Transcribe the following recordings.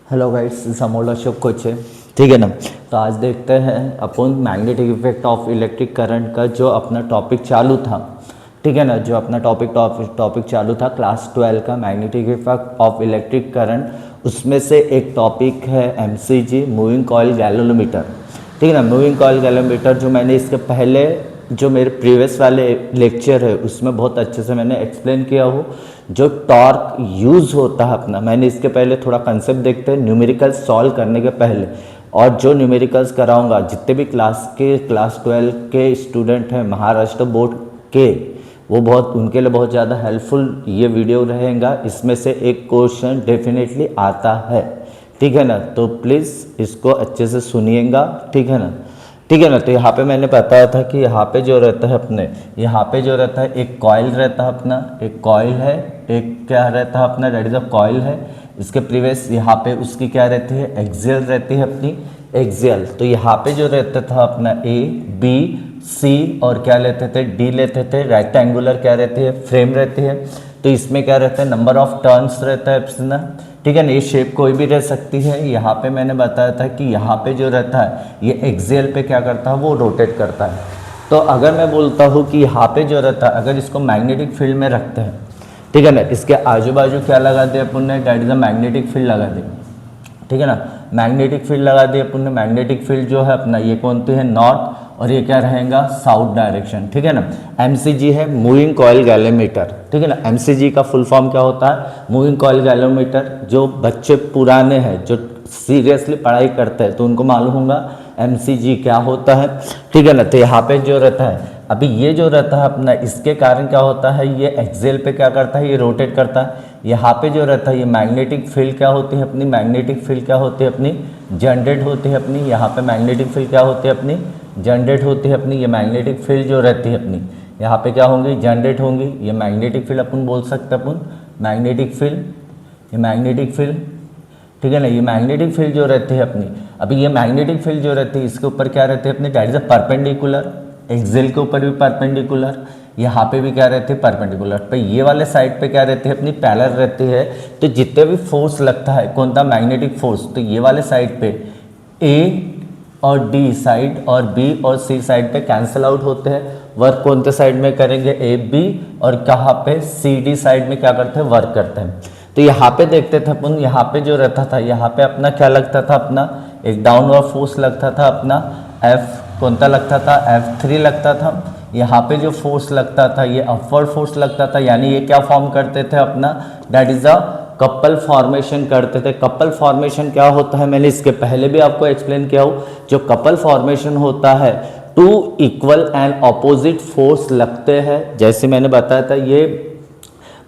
Hello guys, समोल Ashok coach है। ठीक है ना। तो आज देखते हैं अपन magnetic effect of electric current का जो अपना टॉपिक चालू था। ठीक है ना, जो अपना टॉपिक चालू था क्लास 12 का magnetic effect of electric current, उसमें से एक टॉपिक है एमसीजी मूविंग कॉइल गैल्वेनोमीटर। ठीक है ना, मूविंग कॉइल गैल्वेनोमीटर जो मैंने इसके पहले जो मेरे प्रीवियस वाले लेक्चर है उसमें बहुत अच्छे से मैंने एक्सप्लेन किया हो। जो टॉर्क यूज़ होता है अपना, मैंने इसके पहले थोड़ा कंसेप्ट देखते हैं न्यूमेरिकल्स सॉल्व करने के पहले। और जो न्यूमेरिकल्स कराऊंगा जितने भी क्लास 12 के स्टूडेंट हैं महाराष्ट्र बोर्ड के, वो बहुत उनके लिए बहुत ज़्यादा हेल्पफुल ये वीडियो रहेगा। इसमें से एक क्वेश्चन डेफिनेटली आता है। ठीक है ना, तो प्लीज़ इसको अच्छे से सुनिएगा। ठीक है ना। ठीक है ना। तो यहाँ पे मैंने बताया था कि यहाँ पे जो रहता है अपने, यहाँ पे जो रहता है एक कॉइल रहता है अपना, एक कॉइल है, एक क्या रहता है अपना, डेट इज अ कॉइल है। इसके प्रीवियस यहाँ पे उसकी क्या रहती है, एक्सियल रहती है अपनी, एक्सियल। तो यहाँ पे जो रहता था अपना ए बी सी और क्या लेते थे, डी लेते थे। रेक्टेंगुलर क्या रहती है, फ्रेम रहती है। तो इसमें क्या रहता है, नंबर ऑफ टर्न्स रहता है अपना। ठीक है ना, ये शेप कोई भी रह सकती है। यहाँ पे मैंने बताया था कि यहाँ पे जो रहता है ये एक्सियल पे क्या करता है, वो रोटेट करता है। तो अगर मैं बोलता हूँ कि यहाँ पे जो रहता है, अगर इसको मैग्नेटिक फील्ड में रखते हैं, ठीक है ना, इसके आजू बाजू क्या लगा दिया अपन ने, that is a magnetic field लगा दी। ठीक है ना, मैग्नेटिक फील्ड लगा दी अपन ने। मैग्नेटिक फील्ड जो है अपना ये कौन सी है, नॉर्थ, और ये क्या रहेगा, साउथ डायरेक्शन। ठीक है ना। एमसीजी है मूविंग कॉइल गैल्वेनोमीटर। ठीक है ना, एमसीजी का फुल फॉर्म क्या होता है, मूविंग कॉइल गैल्वेनोमीटर। जो बच्चे पुराने हैं, जो सीरियसली पढ़ाई करते हैं, तो उनको मालूम होगा एमसीजी क्या होता है। ठीक है ना। तो यहाँ पे जो रहता है, अभी ये जो रहता है अपना, इसके कारण क्या होता है, ये एक्सियल पे क्या करता है, ये रोटेट करता है। यहाँ पे जो रहता है ये मैग्नेटिक फील्ड क्या होती है अपनी, मैग्नेटिक फील्ड क्या होती है अपनी, जनरेट होती है अपनी। यहाँ पे मैग्नेटिक फील्ड क्या होती है अपनी, जनरेट होती है अपनी। ये मैग्नेटिक फील्ड जो रहती है अपनी, यहाँ पे क्या होंगी, जनरेट होंगी। ये मैग्नेटिक फील्ड अपन बोल सकते हैं, अपन मैग्नेटिक फील्ड, ये मैग्नेटिक फील्ड। ठीक है ना, ये मैग्नेटिक फील्ड जो रहती है अपनी, अभी ये मैग्नेटिक फील्ड जो रहती है इसके ऊपर क्या रहती है अपनी, that is a perpendicular. Axial के ऊपर भी परपेंडिकुलर, यहाँ पे भी क्या रहती है, परपेंडिकुलर। पे ये वाले साइड पे क्या रहती है अपनी, पैरेलल रहती है। तो जितने भी फोर्स लगता है, कौन सा मैग्नेटिक फोर्स, तो ये वाले साइड पे ए और डी साइड और बी और सी साइड पे कैंसिल आउट होते हैं। वर्क कौन से साइड में करेंगे, ए बी, और कहाँ पे, सी डी साइड में क्या करते हैं, वर्क करते हैं। तो यहाँ पे देखते थे अपन, यहाँ पे जो रहता था, यहाँ पे अपना क्या लगता था अपना, एक डाउनवर्ड फोर्स लगता था अपना, एफ कौन सा लगता था, F3 लगता था। यहाँ पे जो फोर्स लगता था ये अपवर्ड फोर्स लगता था। यानी ये क्या फॉर्म करते थे अपना, that is a couple formation करते थे। कपल फॉर्मेशन क्या होता है, मैंने इसके पहले भी आपको एक्सप्लेन किया हो। जो कपल फॉर्मेशन होता है, two equal and opposite force लगते हैं। जैसे मैंने बताया था, ये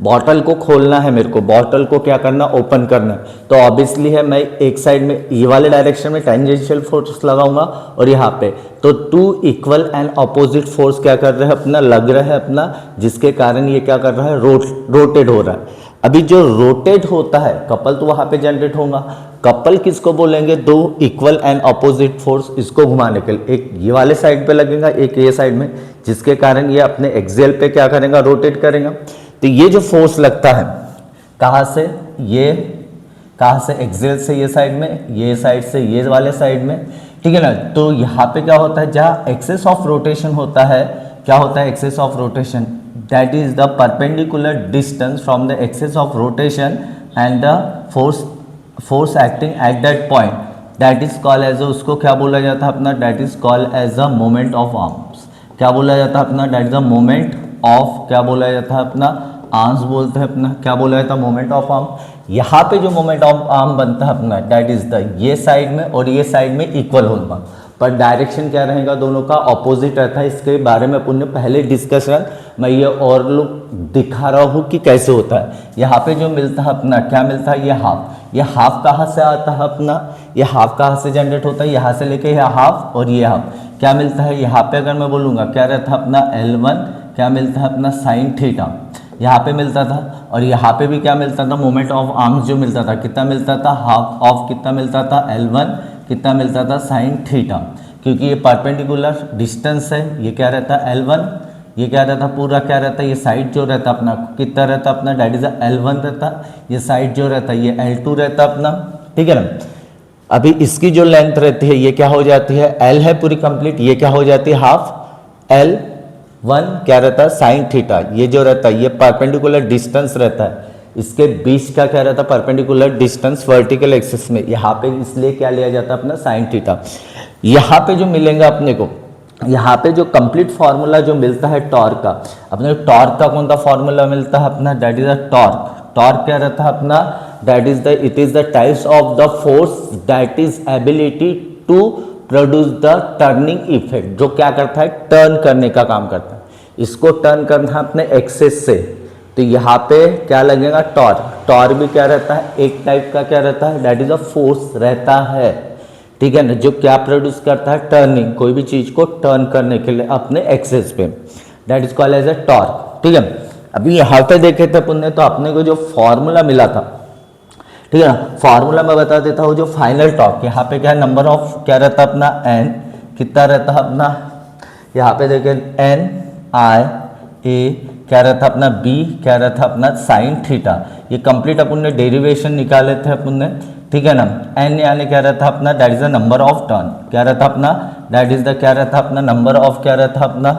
बॉटल को खोलना है मेरे को, बॉटल को क्या करना, ओपन करना। तो ऑब्वियसली है, मैं एक साइड में ये वाले डायरेक्शन में टेंजेंशियल फोर्स लगाऊंगा, और यहाँ पे तो two equal and opposite force क्या कर रहे हैं अपना, लग रहा है अपना, जिसके कारण ये क्या कर रहा है, रोटेट हो रहा है। अभी जो रोटेट होता है कपल, तो वहाँ पे जनरेट होगा। कपल किसको बोलेंगे, दो इक्वल एंड ऑपोजिट फोर्स इसको घुमाने के लिए। एक ये वाले साइड पे लगेगा, एक ये साइड में, जिसके कारण ये अपने एक्सियल पे क्या करेगा, रोटेट करेगा। तो ये जो फोर्स लगता है कहाँ से, ये कहाँ से, एक्सियल से ये साइड में, ये साइड से ये वाले साइड में। ठीक है ना। तो यहाँ पे क्या होता है, जहाँ एक्सेस ऑफ रोटेशन होता है, क्या होता है, axis of rotation, that is the perpendicular distance from the axis of rotation and the force acting at that point, that is called as, उसको क्या बोला जाता है अपना, that is called as a moment of arms. क्या बोला जाता है अपना, that is a moment of, क्या बोला जाता है अपना, आर्म्स बोलते हैं अपना, क्या बोला जाता है, मोमेंट ऑफ आर्म। यहाँ पे जो मोमेंट ऑफ आर्म बनता है अपना, दैट इज द, ये साइड में और ये साइड में इक्वल होगा, पर डायरेक्शन क्या रहेगा, दोनों का ऑपोजिट रहता है। इसके बारे में अपन ने पहले डिस्कशन, मैं ये और लोग दिखा रहा हूँ कि कैसे होता है। यहाँ पे जो मिलता है अपना, क्या मिलता है, ये हाफ। ये हाफ कहाँ से आता है अपना, ये हाफ कहाँ से जनरेट होता है, यहाँ से लेके ये हाफ और ये हाफ। क्या मिलता है यहाँ पे, अगर मैं बोलूँगा क्या रहता है अपना, L1 क्या मिलता है अपना, साइन थीटा यहाँ पे मिलता था। और यहाँ पे भी क्या मिलता था, मोमेंट ऑफ आर्म्स जो मिलता था, कितना मिलता था, हाफ ऑफ कितना मिलता था, L1 कितना मिलता था, साइन थीटा। क्योंकि ये परपेंडिकुलर डिस्टेंस है, ये क्या रहता है, L1, ये क्या रहता पूरा, क्या रहता है, ये साइड जो रहता अपना कितना रहता अपना, डेट इज L1 रहता। ये साइड जो रहता है ये L2 रहता अपना। ठीक है ना। अभी इसकी जो लेंथ रहती है ये क्या हो जाती है, एल है पूरी कंप्लीट, ये क्या हो जाती है हाफ एल वन क्या रहता है साइन थीटा, ये जो रहता है ये परपेंडिकुलर डिस्टेंस रहता है, इसके बीच का क्या रहता है परपेंडिकुलर डिस्टेंस वर्टिकल एक्सिस में, यहाँ पे इसलिए क्या लिया जाता है अपना साइन थीटा। यहाँ पे जो मिलेगा अपने को, यहाँ पे जो कंप्लीट फार्मूला जो मिलता है टॉर्क का, अपने टॉर्क का कौन सा फार्मूला मिलता है अपना, that is a torque. Torque क्या रहता है अपना, that is the it is the types of the force that is ability to produce the turning effect, जो क्या करता है टर्न करने का काम करता है, इसको टर्न करना है अपने एक्सेस से। तो यहाँ पे क्या लगेगा टॉर्क, टॉर्क भी क्या रहता है एक टाइप का क्या रहता है, दैट इज अ फोर्स रहता है, ठीक है ना, जो क्या प्रोड्यूस करता है टर्निंग, कोई भी चीज को टर्न करने के लिए अपने एक्सेस पे, that is called as a torque, ठीक है। अभी यहाँ पे देखे थे अपन ने, तो अपने को जो फॉर्मूला मिला था, ठीक है ना, फॉर्मूला मैं बता देता हूँ, जो फाइनल टॉर्क यहाँ पे क्या नंबर ऑफ क्या रहता है अपना एन, कितना रहता है अपना, यहाँ पे देखे एन आई ए क्या रहता है अपना बी क्या रहता है अपना साइन थीटा, ये कंप्लीट अपन ने डेरिवेशन निकाले थे अपन ने, ठीक है ना। एन यानी क्या रहता है अपना, that is the number of turn, क्या रहता है अपना, दैट इज द क्या रहता है अपना नंबर ऑफ क्या रहता है अपना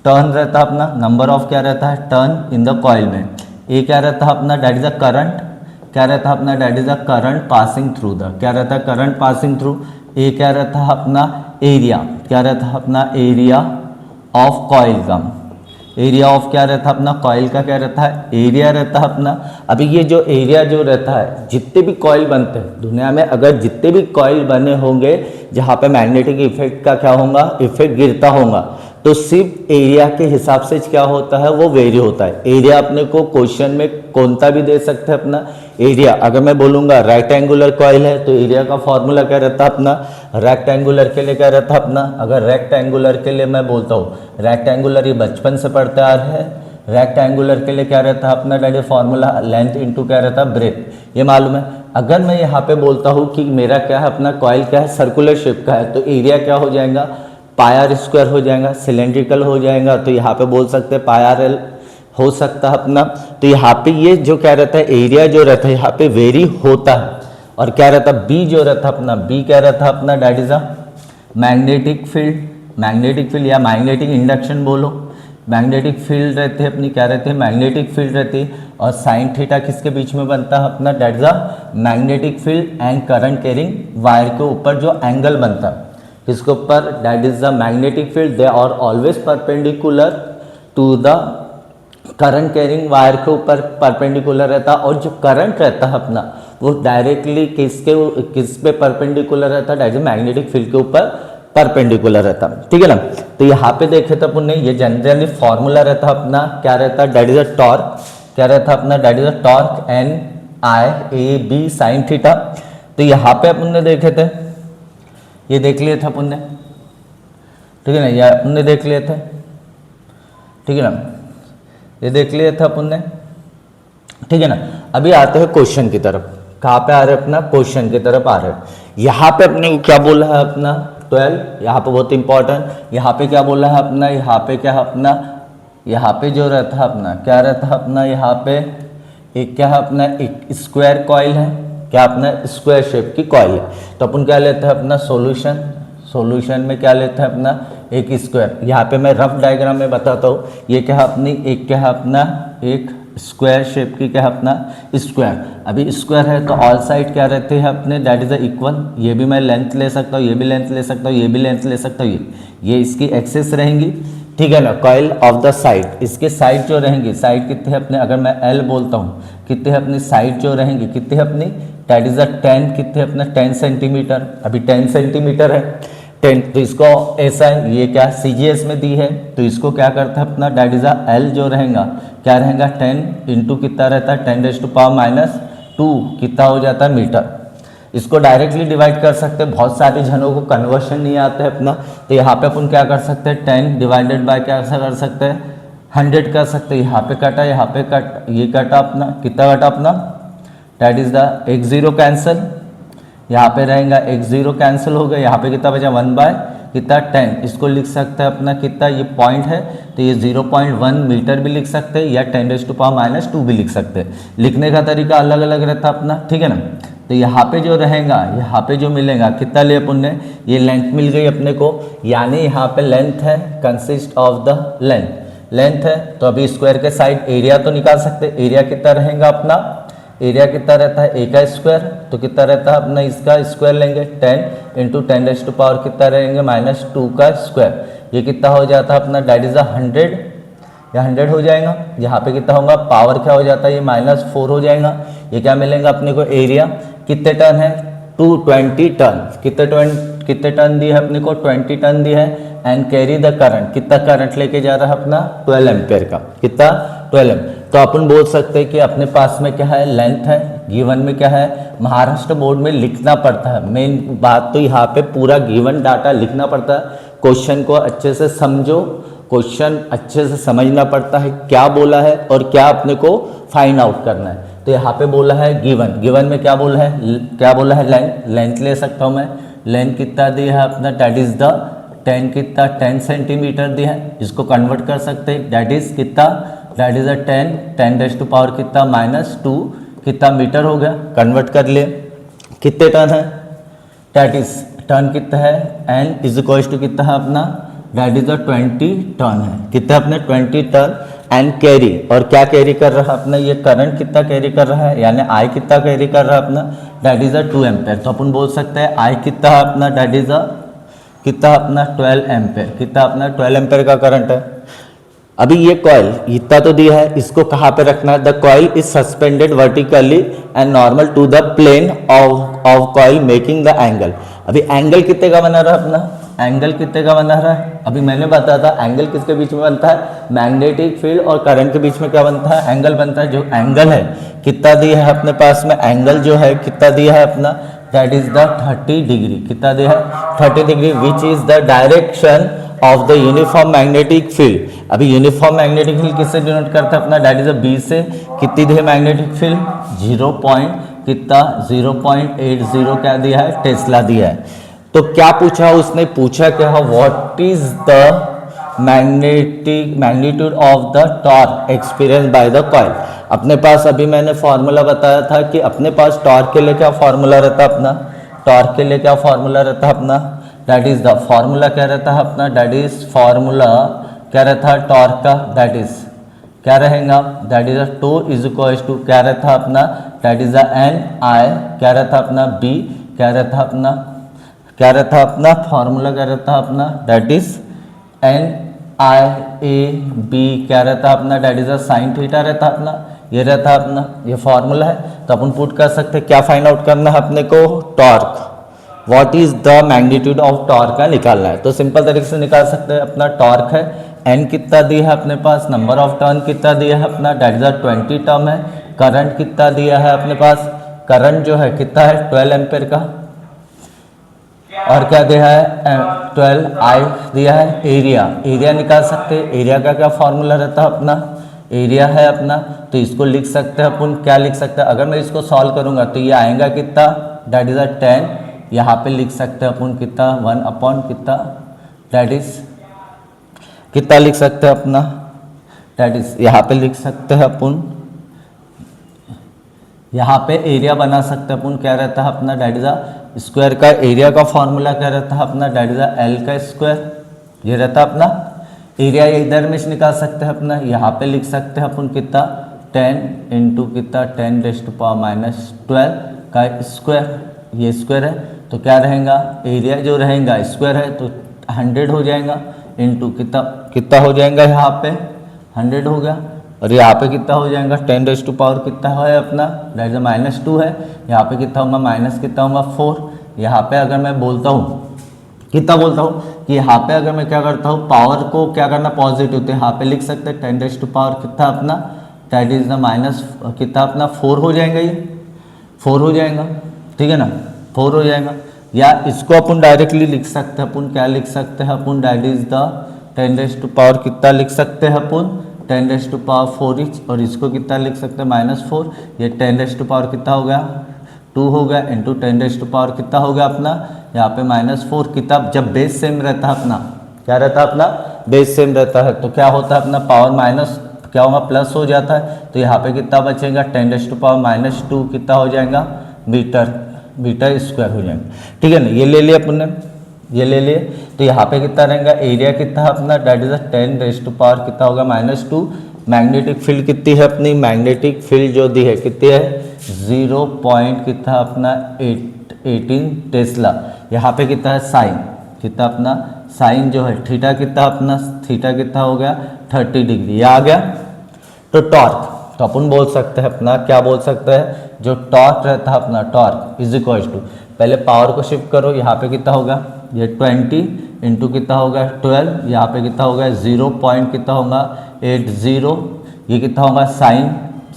टर्न रहता है अपना, नंबर ऑफ क्या रहता है टर्न इन द कॉइल में। ए क्या रहता है अपना, दैट इज द करंट, क्या रहता है अपना, that is the current passing through the, क्या रहता है करंट पासिंग थ्रू। ए क्या रहता है अपना एरिया, क्या रहता है अपना एरिया ऑफ कॉइल का, एरिया ऑफ क्या रहता है अपना कॉइल का क्या रहता है एरिया रहता है अपना। अभी ये जो एरिया जो रहता है, जितने भी कॉइल बनते हैं दुनिया में, अगर जितने भी कॉइल बने होंगे जहाँ पे मैग्नेटिक इफेक्ट का क्या होगा इफेक्ट गिरता होगा, तो सिर्फ एरिया के हिसाब से क्या होता है वो वेरी होता है। एरिया अपने को क्वेश्चन में कौन सा भी दे सकते हैं अपना एरिया, अगर मैं बोलूँगा रेक्टेंगुलर कॉइल है तो एरिया का फॉर्मूला क्या रहता है अपना, रेक्टेंगुलर के लिए क्या रहता है अपना, अगर रेक्टेंगुलर के लिए मैं बोलता हूँ, रेक्टेंगुलर ये बचपन से पढ़ते आ रहे हैं, रेक्टेंगुलर के लिए क्या रहता है अपना that is formula length into क्या रहता है ब्रेथ, ये मालूम है। अगर मैं यहाँ पे बोलता हूँ कि मेरा क्या है अपना कॉइल क्या है सर्कुलर शेप का है, तो एरिया क्या हो जाएगा पायर स्क्वायर हो जाएगा, सिलेंड्रिकल हो जाएगा, तो यहाँ पे बोल सकते हैं पायर एल हो सकता है अपना। तो यहाँ पे ये जो क्या रहता है एरिया जो रहता है यहाँ पे वेरी होता है, और क्या रहता है बी जो रहता है अपना, बी क्या रहता है अपना that is a magnetic field, magnetic field या मैग्नेटिक इंडक्शन बोलो, मैग्नेटिक फील्ड रहते हैं अपनी क्या रहती है मैग्नेटिक फील्ड रहती है। और साइन थीटा किसके बीच में बनता है अपना, that is a magnetic field and current carrying wire के ऊपर जो एंगल बनता है किसके ऊपर, that is the magnetic field, they are always perpendicular to the current carrying wire के ऊपर परपेंडिकुलर रहता है। और जो करंट रहता है अपना वो डायरेक्टली किस पे परपेंडिकुलर रहता है, दैट इज मैग्नेटिक फील्ड के ऊपर परपेंडिकुलर रहता है, ठीक है ना। तो यहाँ पे देखे तो अपन ने ये जनरली फॉर्मूला रहता है अपना क्या रहता है, दैट इज अ टॉर्क, क्या रहता है अपना that is a torque N I A B sine theta. तो यहाँ पे अपन ने देखे थे, ये देख लिए थे अपन ने, ठीक है ना, ये अपन ने देख लिए थे, ठीक है ना, ये देख लिए थे अपन ने, ठीक है ना। अभी आते हैं क्वेश्चन की तरफ, कहाँ पे आ रहे हैं अपना क्वेश्चन की तरफ आ रहे हैं। यहाँ पे अपने को क्या बोला है अपना 12, यहाँ पे बहुत इंपॉर्टेंट, यहाँ पे क्या बोला है अपना, यहाँ पे क्या है अपना, यहाँ पे जो रहता है अपना क्या रहता है अपना, यहाँ पे एक क्या है अपना एक स्क्वायर कॉइल है, क्या अपना स्क्वायर शेप की कॉइल है। तो अपन क्या लेते हैं अपना सॉल्यूशन, सॉल्यूशन में क्या लेते हैं अपना एक स्क्वायर, यहाँ पे मैं रफ डायग्राम में बताता हूँ, ये क्या है अपनी एक क्या है अपना एक स्क्वायर शेप की क्या है अपना स्क्वायर। अभी स्क्वायर है तो ऑल साइड क्या रहते हैं अपने, दैट इज इक्वल, ये भी मैं लेंथ ले सकता हूँ, ये भी लेंथ ले सकता हूँ, ये भी लेंथ ले सकता हूँ, ये इसकी एक्सेस रहेंगी, ठीक है ना। कॉइल ऑफ द साइड, इसके साइड जो रहेंगी, साइड कितने अपने, अगर मैं एल बोलता हूँ कितने अपनी साइड जो रहेंगी कितने अपनी, दैट इज अ 10 कितने अपना 10 सेंटीमीटर, अभी 10 सेंटीमीटर है 10, तो इसको ऐसा है, ये क्या CGS में दी है, तो इसको क्या करता है अपना दैट इज एल जो रहेगा क्या रहेगा 10 इंटू कितना रहता है 10⁻⁻2 कितना हो जाता है मीटर। इसको डायरेक्टली डिवाइड कर सकते हैं, बहुत सारे जनों को कन्वर्शन नहीं आता है अपना, तो यहाँ पे अपन क्या कर सकते हैं 10 डिवाइडेड बाय क्या कर सकते हैं 100 कर सकते हैं। यहाँ पे कटा, यहाँ पे कट, ये कटा अपना कितना कटा अपना, दैट इज द एक जीरो कैंसिल, यहाँ पे रहेगा एक जीरो कैंसिल हो गया, यहाँ पे कितना बचा 1 बाय कितना 10, इसको लिख सकते हैं अपना कितना, ये पॉइंट है तो ये 0.1 मीटर भी लिख सकते हैं या 10⁻⁻2 भी लिख सकते हैं, लिखने का तरीका अलग अलग रहता है अपना, ठीक है ना। तो यहाँ पे जो रहेगा, यहाँ पे जो मिलेगा कितना ले अपन ने, ये लेंथ मिल गई अपने को, यानी यहाँ पे लेंथ है, कंसिस्ट ऑफ द लेंथ है। तो अभी स्क्वायर के साइड एरिया तो निकाल सकते, एरिया कितना रहेगा अपना, एरिया कितना रहता है ए का स्क्वायर, तो कितना रहता है अपना इसका स्क्वायर लेंगे 10 इंटू 10⁻⁴ कितना रहेंगे -2 का स्क्वायर, ये कितना हो जाता है अपना डेट इज 100 या 100 हो जाएगा। यहाँ पे कितना होगा, पावर क्या हो जाता है, ये -4 हो जाएगा। ये क्या मिलेगा अपने को, एरिया कितने टन है 220 टन, कितने टन दिए है अपने को 20 टन दिए है। एंड कैरी द करंट, कितना करंट लेके जा रहा है अपना 12 एम्पेयर का, कितना 12 एम्पेयर। तो अपन बोल सकते हैं कि अपने पास में क्या है, लेंथ है, गिवन में क्या है, महाराष्ट्र बोर्ड में लिखना पड़ता है। मेन बात तो यहाँ पे पूरा गिवन डाटा लिखना पड़ता है, क्वेश्चन को अच्छे से समझो, क्वेश्चन अच्छे से समझना पड़ता है क्या बोला है और क्या अपने को फाइंड आउट करना है। तो यहाँ पे बोला है गिवन, गिवन में क्या बोला है, क्या बोला है लेंथ ले सकता हूँ मैं, लेंथ कितना दिया है अपना डेट इज द 10 कितना 10 सेंटीमीटर दिया है, इसको कन्वर्ट कर सकते हैं डेट इज कितना, डेट इज 10⁻⁴ कितना -2 कितना मीटर हो गया, कन्वर्ट कर लिए। कितने टन है, डेट इज टन कितना है, एन इज इक्वल्स टू कितना है अपना, डेट इज 20 टन है, कितना अपने 20 टन। एंड कैरी, और क्या कैरी कर रहा है अपना, ये करंट कितना कैरी कर रहा है, यानी आई कितना कैरी कर रहा है अपना, डेट इज 2 एम्पेयर। तो अपन बोल सकते हैं आई कितना है अपना, डेट इज कितना अपना 12 एम्पेयर, कितना अपना 12 एम्पेयर का करंट है। अभी ये कॉइल इतना तो दिया है, इसको कहाँ पे रखना है, the coil is suspended vertically and normal to the plane of coil making the angle. अभी एंगल कितने का बना रहा है अपना, एंगल कितने का बना रहा है, अभी मैंने बताया था एंगल किसके बीच में बनता है, मैग्नेटिक फील्ड और करंट के बीच में क्या बनता है, एंगल बनता है। जो एंगल है कितना दिया है अपने पास में, एंगल जो है कितना दिया है अपना, दैट इज द 30 डिग्री, कितना दिया है 30 degree, which is the direction of the uniform magnetic field. अभी यूनिफॉर्म मैग्नेटिक फील्ड किससे डिनोट करता है अपना, दैट इज बी से, कितनी दी है मैग्नेटिक फील्ड 0.80 क्या दिया है, टेस्ला दिया है। तो क्या पूछा उसने, पूछा क्या है, what is the magnitude of the torque experience by the coil. अपने पास अभी मैंने फॉर्मूला बताया था कि अपने पास टॉर्क के लिए क्या फॉर्मूला रहता है अपना, टॉर्क के लिए क्या फॉर्मूला रहता है अपना, दैट इज द फॉर्मूला क्या रहता है अपना, दैट इज फॉर्मूला क्या रहता है टॉर्क का, दैट इज क्या रहेगा, that is 2 is equals to क्या रहता है अपना, दैट इज एन आई क्या रहता है अपना, बी क्या रहता है अपना, क्या रहता है अपना फॉर्मूला क्या रहता है अपना, that is N I A B क्या रहता है अपना, दैट इज साइन थीटा रहता है अपना, ये रहता है अपना, ये फॉर्मूला है। तो अपन पुट कर सकते हैं, क्या फाइंड आउट करना है अपने को, torque, what is the magnitude of torque का निकालना है। तो सिंपल तरीके से निकाल सकते हैं, अपना टॉर्क है एन कितना दिया है अपने पास, नंबर ऑफ टर्न कितना दिया है अपना, दैट इज 20 टर्म है, करंट कितना दिया है अपने पास, करंट जो है कितना है 12 एम्पेयर का, और क्या दिया है 12 आई दिया है। एरिया, एरिया निकाल सकते हैं, एरिया का क्या फॉर्मूला रहता है अपना, एरिया है अपना, तो इसको लिख सकते हैं अपन, क्या लिख सकते हैं, अगर मैं इसको सॉल्व करूंगा तो ये आएगा कितना, दैट इज 10, यहाँ पे लिख सकते हैं अपन कितना 1 अपॉन कितना, दैट इज कितना लिख सकते हैं अपना, दैट इज यहाँ पे लिख सकते हैं अपन, यहाँ पे एरिया बना सकते हैं अपन, क्या रहता है अपना, दैट इज स्क्वायर का एरिया का फॉर्मूला क्या रहता है अपना, दैट इज एल का स्क्वायर, ये रहता है अपना एरिया। इधर में निकाल सकते हैं अपना, यहाँ पे लिख सकते हैं अपन कितना 10 इंटू कितना 10⁻⁻12 का स्क्वायर, ये स्क्वायर है, तो क्या रहेगा, एरिया जो रहेगा स्क्वायर है तो 100 हो जाएगा, इंटू कितना कितना हो जाएगा, यहाँ पे 100 हो गया, और यहाँ पे कितना हो जाएगा 10⁻⁴ कितना है अपना, दैट इज -2 है, यहाँ पे कितना होगा माइनस कितना होगा 4। यहाँ पे अगर मैं बोलता हूँ कितना बोलता हूँ कि यहाँ पे अगर मैं क्या करता हूँ, पावर को क्या करना पॉजिटिव, तो यहाँ पे लिख सकते हैं 10⁻⁴ कितना अपना, दैट इज द माइनस कितना अपना 4 हो जाएगा, ये 4 हो जाएगा, ठीक है ना, 4 हो जाएगा। या इसको अपन डायरेक्टली लिख सकते हैं, अपन क्या लिख सकते हैं अपन, दैट इज द 10⁻⁴ कितना लिख सकते हैं अपन 10⁻⁴, और इसको कितना लिख सकते हैं -4, ये 10⁻⁴ कितना हो गया 2 हो गया, इंटू 10⁻⁴ कितना हो गया अपना, यहाँ पे -4, कितना जब बेस सेम रहता है अपना, क्या रहता है अपना, बेस सेम रहता है तो क्या होता है अपना, पावर माइनस क्या होगा प्लस हो जाता है, तो यहाँ पे कितना बचेगा 10⁻⁻2 कितना हो जाएगा, मीटर स्क्वायर हो जाएंगे, ठीक है ना। ये ले लिया अपन ने, ये ले लिए, तो यहाँ पे कितना रहेगा, एरिया कितना है अपना, दैट इज 10⁻⁴ कितना होगा -2। मैग्नेटिक फील्ड कितनी है अपनी, मैग्नेटिक फील्ड जो दी है कितनी है 0 पॉइंट कितना अपना 18 टेस्ला। यहाँ पे कितना है साइन, कितना अपना साइन जो है थीटा कितना अपना, थीटा कितना हो गया 30 डिग्री, ये आ गया। तो टॉर्क, तो अपन बोल सकते हैं अपना, क्या बोल सकते हैं, जो टॉर्क रहता है अपना, टॉर्क इज इक्वल टू, पहले पावर को शिफ्ट करो, यहाँ पे कितना होगा, ये 20 इंटू कितना होगा 12, यहाँ पे कितना होगा 0 पॉइंट कितना होगा 80, ये कितना होगा साइन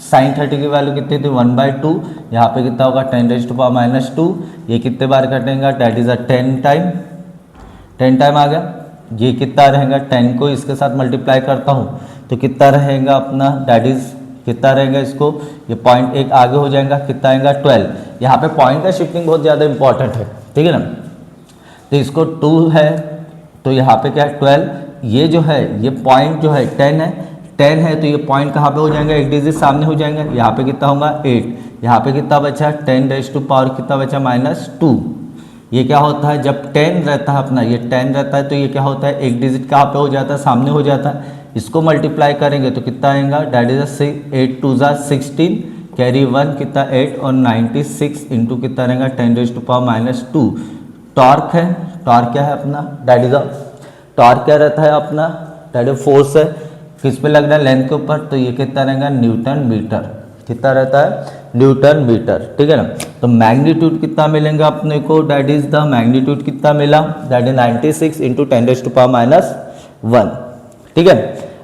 30 की वैल्यू कितनी थी 1/2, यहाँ पे कितना होगा 10⁻⁻², ये कितने बार कटेगा, डैट इज 10 टाइम आ गया। ये कितना रहेगा, 10 को इसके साथ मल्टीप्लाई करता हूँ तो कितना रहेगा अपना, डैट इज कितना रहेगा, इसको ये पॉइंट एक आगे हो जाएगा, कितना आएगा 12। यहाँ पे पॉइंट का शिफ्टिंग बहुत ज़्यादा इंपॉर्टेंट है, ठीक है ना। तो इसको 2 है तो यहाँ पे क्या है 12, ये जो है ये पॉइंट जो है 10 है तो ये पॉइंट कहाँ पे हो जाएगा, एक डिजिट सामने हो जाएगा, यहाँ पे कितना होगा 8, यहाँ पे कितना बचा 10⁻⁴ कितना बचा -2। ये क्या होता है, जब 10 रहता है अपना, ये 10 रहता है तो ये क्या होता है, एक डिजिट कहाँ पे हो जाता है, सामने हो जाता है। इसको मल्टीप्लाई करेंगे तो कितना आएगा, डैट इज 8 2 16, कैरी 1 कितना 8 और 96 इंटू कितना रहेगा 10⁻⁻²। टॉर्क है, टॉर्क क्या है अपना, डैट इज टॉर्क क्या रहता है अपना, डैट इज फोर्स है, किस पे लग रहा है, लेंथ के ऊपर, तो ये कितना रहेगा न्यूटन मीटर, कितना रहता है न्यूटन मीटर, ठीक है ना। तो मैग्नीट्यूड कितना मिलेगा अपने को, डैट इज द मैग्नीट्यूड कितना मिला, दैट इज 96 इंटू 10⁻⁻1, ठीक है।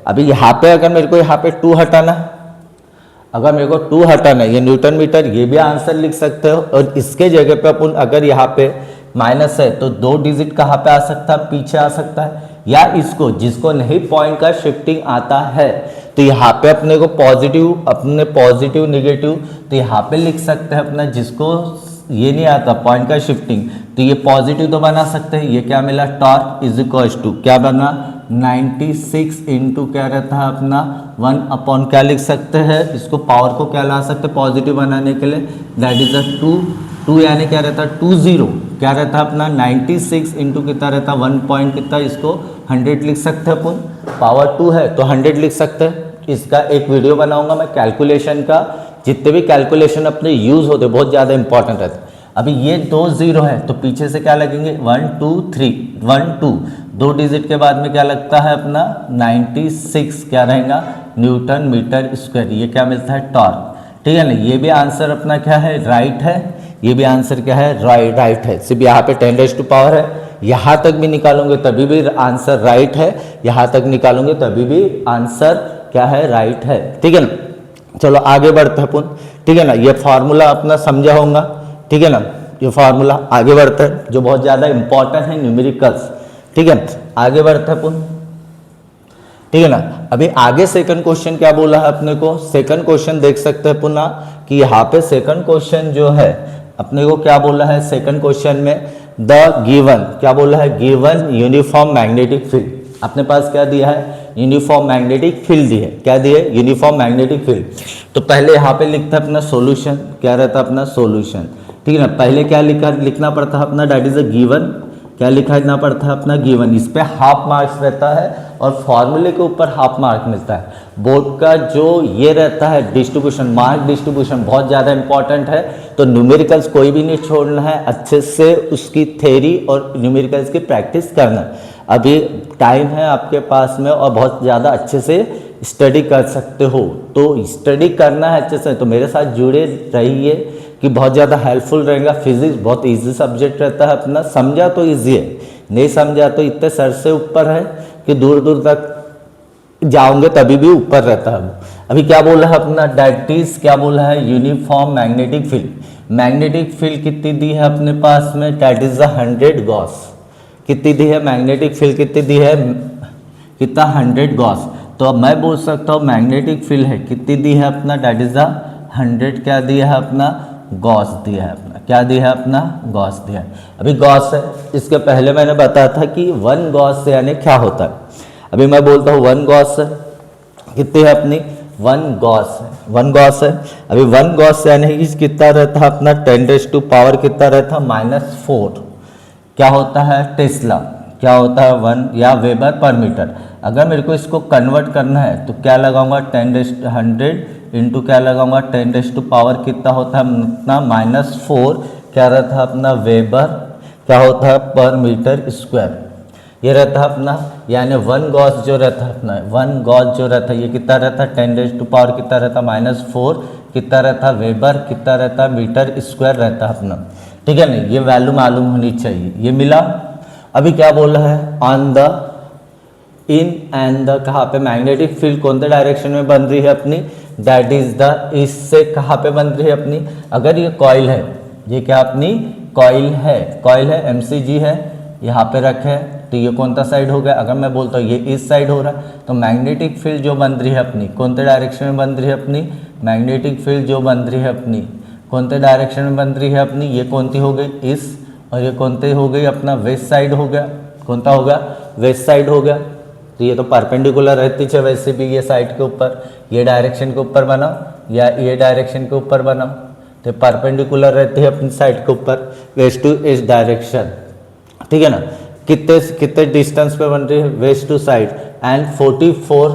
अभी यहाँ पे अगर मेरे को यहाँ पे 2 हटाना है, अगर मेरे को 2 हटाना है, ये न्यूटन मीटर, ये भी आंसर लिख सकते हो। और इसके जगह पे अपन अगर यहाँ पे माइनस है तो 2 डिजिट कहाँ पे आ सकता है, पीछे आ सकता है, या इसको जिसको नहीं पॉइंट का शिफ्टिंग आता है तो यहाँ पे अपने को पॉजिटिव निगेटिव, तो यहाँ पे लिख सकते हैं अपना, जिसको ये नहीं आता पॉइंट का शिफ्टिंग तो ये पॉजिटिव तो बना सकते हैं। ये क्या मिला, टॉर्क इज इक्वल टू क्या बना 96 इंटू क्या रहता है अपना 1 क्या लिख सकते हैं, इसको पावर को क्या ला सकते हैं पॉजिटिव बनाने के लिए, दैट इज 2 यानी क्या रहता है 20, क्या रहता है अपना 96 इंटू कितना रहता है 1 पॉइंट कितना, इसको 100 लिख सकते हैं अपन, पावर 2 है तो 100 लिख सकते हैं। इसका एक वीडियो बनाऊंगा मैं कैलकुलेशन का, जितने भी कैलकुलेशन अपने यूज़ होते बहुत ज़्यादा इंपॉर्टेंट रहते हैं। अभी ये 2 0 है तो पीछे से क्या लगेंगे 1 2 3 1 2, 2 डिजिट के बाद में क्या लगता है अपना 96 क्या रहेगा न्यूटन मीटर स्क्वायर, ये क्या मिलता है टॉर्क, ठीक है ना। ये भी आंसर अपना क्या है राइट है, ये भी आंसर क्या है राइट है। सिर्फ यहाँ पे 10⁻⁴ है, यहाँ तक भी निकालोगे तभी भी आंसर राइट है, यहाँ तक निकालोगे तभी भी आंसर क्या है राइट है, ठीक है ना। चलो आगे बढ़ते हैं अपन, ठीक है ना। ये फार्मूला अपना समझा होगा, ठीक है ना, ये फार्मूला आगे बढ़ते हैं जो बहुत ज़्यादा इंपॉर्टेंट है न्यूमेरिकल्स, ठीक है। आगे बढ़ते हैं अपन, ठीक है ना। अभी आगे सेकंड क्वेश्चन क्या बोला है अपने को, सेकंड क्वेश्चन देख सकते हैं पुनः कि यहाँ पे सेकंड क्वेश्चन जो है अपने को क्या बोला है, सेकंड क्वेश्चन में द गिवन क्या बोला है, गिवन यूनिफॉर्म मैग्नेटिक फील्ड, अपने पास क्या दिया है यूनिफॉर्म मैग्नेटिक फील्ड दी है, क्या दी है यूनिफॉर्म मैग्नेटिक फील्ड। तो पहले यहाँ पे लिखता है अपना सॉल्यूशन, क्या रहता है अपना सॉल्यूशन, ठीक है ना। पहले क्या लिखना पड़ता है अपना, दैट इज अ गिवन, क्या लिखना पड़ता है अपना गिवन, इस पे हाफ मार्क्स रहता है और फॉर्मूले के ऊपर हाफ मार्क मिलता है। बोर्ड का जो ये रहता है डिस्ट्रीब्यूशन, मार्क डिस्ट्रीब्यूशन बहुत ज़्यादा इंपॉर्टेंट है, तो न्यूमेरिकल्स कोई भी नहीं छोड़ना है, अच्छे से उसकी थ्योरी और न्यूमेरिकल्स की प्रैक्टिस करना। अभी टाइम है आपके पास में और बहुत ज़्यादा अच्छे से स्टडी कर सकते हो, तो स्टडी करना है अच्छे से, तो मेरे साथ जुड़े रहिए कि बहुत ज़्यादा हेल्पफुल रहेगा। फिजिक्स बहुत इजी सब्जेक्ट रहता है अपना, समझा तो इजी है, नहीं समझा तो इतने सर से ऊपर है कि दूर दूर तक जाओगे तभी भी ऊपर रहता है। अभी क्या बोला है अपना, दैट इज क्या बोला है uniform magnetic field. Magnetic field कितनी दी है अपने पास में, दैट इज 100 गॉस, कितनी दी है मैग्नेटिक फील्ड, कितनी दी है कितना 100 गॉस। तो अब मैं बोल सकता हूँ मैग्नेटिक फील्ड है कितनी दी है अपना, दैट इज 100 क्या दिया है अपना गॉस दिया है अपना, क्या दिया है अपना गॉस दिया है। अभी गॉस है, इसके पहले मैंने बताया था कि 1 गॉस यानी क्या होता है। अभी मैं बोलता हूँ 1 गॉस कितनी है अपनी वन गॉस है। अभी 1 गॉस यानी कि कितना रहता है अपना 10⁻⁴ कितना रहता है -4 क्या होता है टेस्ला, क्या होता है 1 या वेबर पर मीटर। अगर मेरे को इसको कन्वर्ट करना है तो क्या लगाऊंगा 100 इंटू क्या लगाऊंगा 10⁻⁴ कितना होता है अपना -4 क्या रहता है अपना वेबर क्या होता है पर मीटर स्क्वायर। ये रहता है अपना यानी 1 गॉस जो रहता है अपना 1 गॉस जो रहता है ये कितना रहता है 10⁻⁴ कितना रहता है -4 कितना रहता है वेबर कितना रहता है मीटर स्क्वायर रहता है अपना। ठीक है ना, ये वैल्यू मालूम होनी चाहिए। ये मिला। अभी क्या बोल रहा है on the in and the कहाँ पे मैग्नेटिक फील्ड कौन से डायरेक्शन में बन रही है अपनी दैट इज द ईस्ट से कहाँ पे बन रही है अपनी। अगर ये कॉइल है, ये क्या अपनी कॉइल है एमसीजी है यहाँ पे रखे तो ये कौन सा साइड हो गया। अगर मैं बोलता हूँ ये इस साइड हो रहा है तो मैग्नेटिक फील्ड जो बन रही है अपनी कौन से डायरेक्शन में बन रही है अपनी मैग्नेटिक फील्ड जो बन रही है अपनी कौन से डायरेक्शन में बन रही है अपनी। ये कौन सी हो गई इस और ये कौन सी हो गई अपना वेस्ट साइड हो गया। कौन सा होगा वेस्ट साइड हो गया। तो ये तो परपेंडिकुलर रहती है वैसे भी ये साइड के ऊपर ये डायरेक्शन के ऊपर बना या ये डायरेक्शन के ऊपर बना तो परपेंडिकुलर रहती है अपनी साइड के ऊपर वेस्ट टू ईस्ट डायरेक्शन। ठीक है ना, कितने डिस्टेंस पे बन रही है वेस्ट टू साइड एंड 44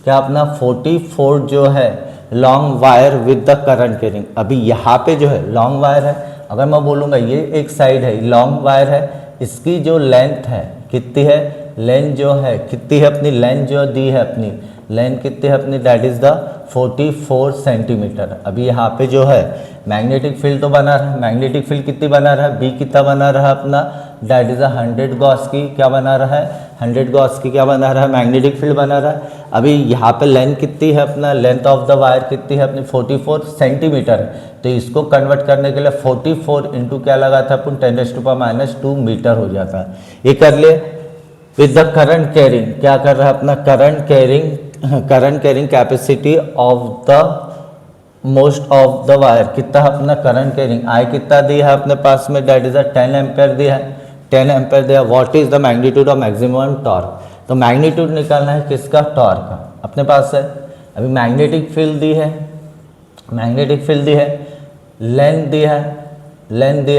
क्या अपना 44 जो है long wire with the current carrying. अभी यहाँ पे जो है लॉन्ग वायर है, अगर मैं बोलूँगा ये एक साइड है लॉन्ग वायर है, इसकी जो लेंथ है कितनी है लेंथ जो है कितनी है अपनी लेंथ जो दी है अपनी लेंथ कितनी है अपनी दैट इज द 44 सेंटीमीटर। अभी यहाँ पे जो है मैग्नेटिक फील्ड तो बना रहा है, मैग्नेटिक फील्ड कितनी बना रहा है बी कितना बना रहा है अपना दैट इज 100 गॉस की क्या बना रहा है 100 गॉस की क्या बना रहा है मैग्नेटिक फील्ड बना रहा है। अभी यहाँ पे लेंथ कितनी है अपना लेंथ ऑफ द वायर कितनी है अपनी 44 सेंटीमीटर है। तो इसको कन्वर्ट करने के लिए 44 इंटू क्या लगा था अपन 10⁻⁻² मीटर हो जाता है। ये कर ले विद द करंट कैरिंग क्या कर रहा है अपना current carrying capacity of the most of the wire कितना अपना करंट कैरिंग आई कितना दिया है अपने पास में दैट इज 10 एम्पेयर दिया है 10 एम्पेयर दिया। What is the magnitude of maximum torque. तो मैग्नीट्यूड निकालना है किसका टॉर्क का अपने पास है। अभी मैग्नेटिक फील्ड दी है लेंथ दिया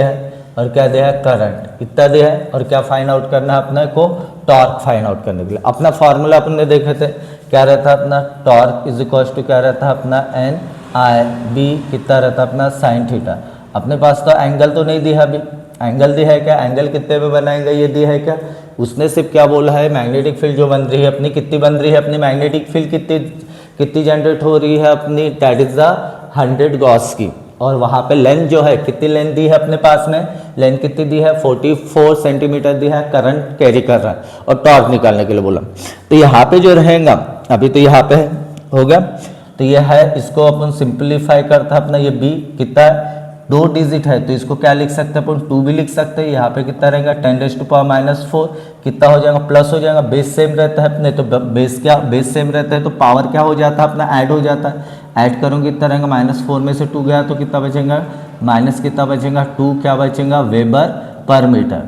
है और क्या दिया है करंट कितना दिया है और क्या फाइंड आउट करना है अपने को टॉर्क फाइंड आउट करने के लिए। अपना फॉर्मूला अपन ने देखे थे क्या रहता है अपना टॉर्क इज इक्वल टू क्या रहता है अपना एन आई बी कितना रहता है अपना साइन थीटा। अपने पास तो एंगल तो नहीं दिया अभी एंगल दिया है क्या एंगल कितने पे बनाएंगे ये दिया है क्या। उसने सिर्फ क्या बोला है मैग्नेटिक फील्ड जो बन रही है अपनी कितनी बन रही है अपनी मैग्नेटिक फील्ड कितनी जनरेट हो रही है अपनी दैट इज द 100 गॉस की। और वहाँ पे लेंथ जो है कितनी लेंथ दी है अपने पास में लेंथ कितनी दी है 44 सेंटीमीटर दी है करंट कैरी कर रहा है और टॉर्क निकालने के लिए बोला। तो यहाँ पे जो रहेगा अभी तो यहाँ पे हो गया तो ये है इसको अपन सिंप्लीफाई करता है अपना ये बी कितना है 2 डिजिट है तो इसको क्या लिख सकते हैं अपन 2 भी लिख सकते हैं। यहाँ पे कितना रहेगा 10⁻⁻4 कितना हो जाएगा प्लस हो जाएगा बेस सेम रहता है अपने तो बेस सेम रहता है तो पावर क्या हो जाता है अपना ऐड हो जाता है। ऐड करूँगी कितना रहेगा -4 में से 2 गया तो कितना बचेगा माइनस कितना बचेगा 2 क्या बचेगा वेबर पर मीटर।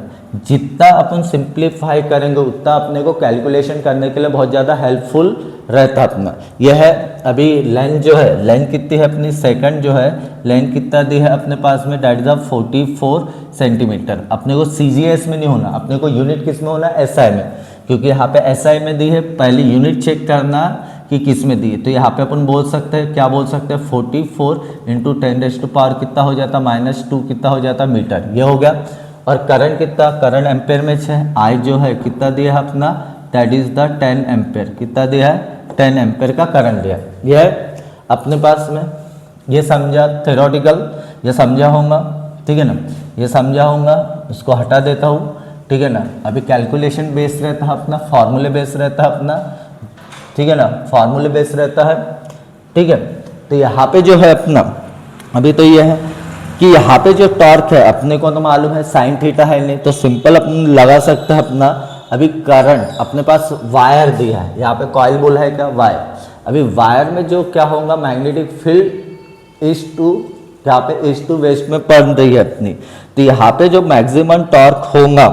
जितना अपन सिंप्लीफाई करेंगे उतना अपने को कैलकुलेशन करने के लिए बहुत ज़्यादा हेल्पफुल रहता है अपना। यह है अभी लेंथ जो है लेंथ कितनी है अपनी सेकंड जो है लेंथ कितना दी है अपने पास में दैट इज 44 सेंटीमीटर। अपने को CGS में नहीं होना अपने को यूनिट किस में होना SI में क्योंकि यहाँ पे SI में दी है पहले यूनिट चेक करना कि किस में दी है। तो यहाँ पे अपन बोल सकते हैं क्या बोल सकते हैं 44 इंटू 10⁻⁴ कितना हो जाता -2 कितना हो जाता मीटर ये हो गया। और करंट कितना करंट एम्पेयर में है आई जो है कितना दिया है अपना दैट इज द 10 एम्पेयर कितना दिया है 10 एम्पेयर का करंट दिया ये है अपने पास में। ये समझा थ्योरेटिकल ये समझा होगा ठीक है ना ये समझा होगा इसको हटा देता हूँ ठीक है ना। अभी कैलकुलेशन बेस रहता है अपना फॉर्मूले बेस रहता है अपना ठीक है ना फॉर्मूले बेस रहता है ठीक है। तो यहाँ पे जो है अपना अभी तो ये है कि यहाँ पे जो टॉर्क है अपने को तो मालूम है साइन थीटा है नहीं तो सिंपल अपन लगा सकते हैं अपना। अभी करंट अपने पास वायर दिया है यहाँ पे कॉइल बोला है क्या वायर। अभी वायर में जो क्या होगा मैग्नेटिक फील्ड ईस्ट टू यहाँ पे ईस्ट टू वेस्ट में पड़ रही है अपनी। तो यहाँ पे जो मैक्सिमम टॉर्क होगा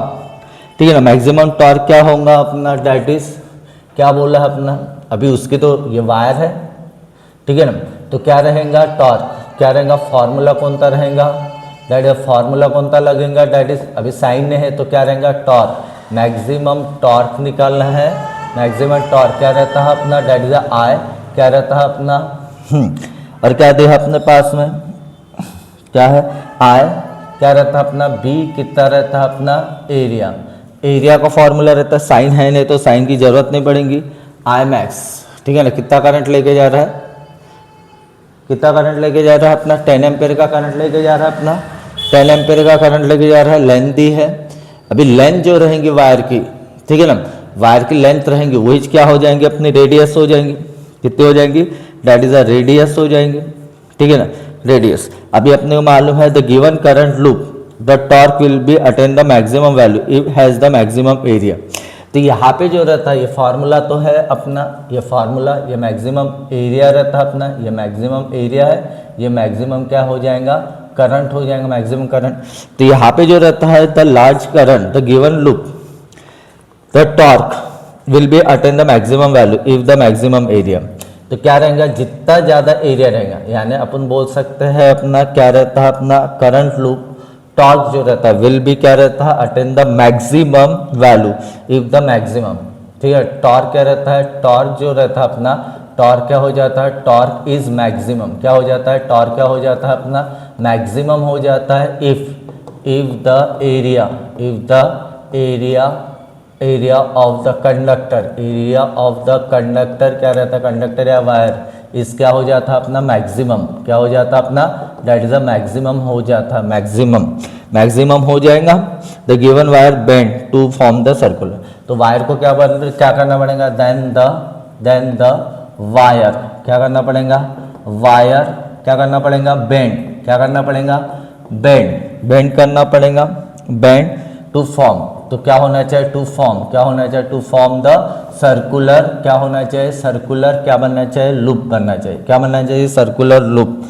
ठीक है ना मैक्सिमम टॉर्क क्या होगा अपना दैट इज क्या बोला है अपना। अभी उसकी तो ये वायर है ठीक है ना। तो क्या रहेगा टॉर्क, क्या रहेगा फॉर्मूला कौन सा रहेगा, दैट इज फॉर्मूला कौन सा लगेगा, दैट इज अभी साइन है तो क्या रहेगा टॉर्क, मैक्सिमम टॉर्क निकालना है, मैक्सिमम टॉर्क क्या रहता है अपना, दैट इज आई, क्या रहता है अपना और क्या दिया अपने पास में क्या है आई, क्या रहता है अपना बी, कितना रहता है अपना एरिया, एरिया का फॉर्मूला रहता है, साइन है नहीं तो साइन की जरूरत नहीं पड़ेगी, आई मैक्स, ठीक है ना। कितना करंट लेके जा रहा है, कितना करंट लेके जा रहा है अपना 10 एम्पेयर का करंट लेके जा रहा है अपना 10 एम्पेयर का करंट लेके जा रहा है, लेंथ दी है। अभी लेंथ जो रहेंगी वायर की, ठीक है ना, वायर की लेंथ रहेंगी वही क्या हो जाएंगे अपनी रेडियस हो जाएंगी, कितनी हो जाएंगी, दैट इज अ रेडियस हो जाएंगे, ठीक है ना, रेडियस। अभी अपने को मालूम है the given current loop the torque will be attain the maximum value if has the maximum area. तो यहाँ पे जो रहता है ये फार्मूला तो है अपना, ये फार्मूला, ये मैक्सिमम एरिया रहता है अपना, ये मैक्सिमम एरिया है, ये मैक्सिमम क्या हो जाएगा करंट हो जाएगा, मैक्सिमम करंट। तो यहाँ पे जो रहता है the large current the given loop the torque will be attain the maximum value if the maximum area. तो क्या रहेगा, जितना ज़्यादा एरिया रहेगा, यानी अपन बोल सकते हैं अपना क्या रहता है अपना करंट लूप टॉर्क जो रहता है विल बी क्या रहता है attain the maximum value if the maximum, ठीक है। टॉर्क क्या रहता है, टॉर्क जो रहता है अपना, टॉर्क क्या हो जाता है, टॉर्क इज मैक्सिमम, क्या हो जाता है, टॉर्क क्या हो जाता है अपना मैक्सिमम हो जाता है if the area, if the area of the conductor, area of the conductor क्या रहता है, कंडक्टर या वायर इस क्या हो जाता है अपना मैक्सिमम, क्या हो जाता है अपना दैट इज अ मैक्सिमम हो जाता है, मैक्सिमम हो जाएगा the given wire bend to form the circular. तो वायर को क्या करना पड़ेगा, देन द वायर क्या करना पड़ेगा, वायर क्या करना पड़ेगा, बेंड क्या करना पड़ेगा, बेंड करना पड़ेगा, बेंड टू फॉर्म। तो क्या होना चाहिए, टू फॉर्म, क्या होना चाहिए, टू फॉर्म द सर्कुलर, क्या होना चाहिए, सर्कुलर क्या बनना चाहिए, लूप बनना चाहिए, क्या बनना चाहिए, सर्कुलर लूप।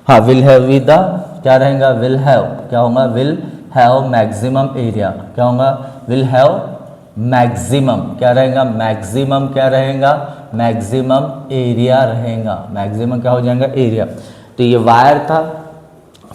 हाँ, विल हैव विद द क्या रहेगा, विल हैव क्या होगा, विल हैव मैक्सिमम एरिया, क्या होगा, विल हैव मैक्सिमम क्या रहेगा, मैक्सिमम क्या रहेगा, मैक्सिमम एरिया रहेगा, मैक्सिमम क्या हो जाएगा एरिया। तो ये वायर था,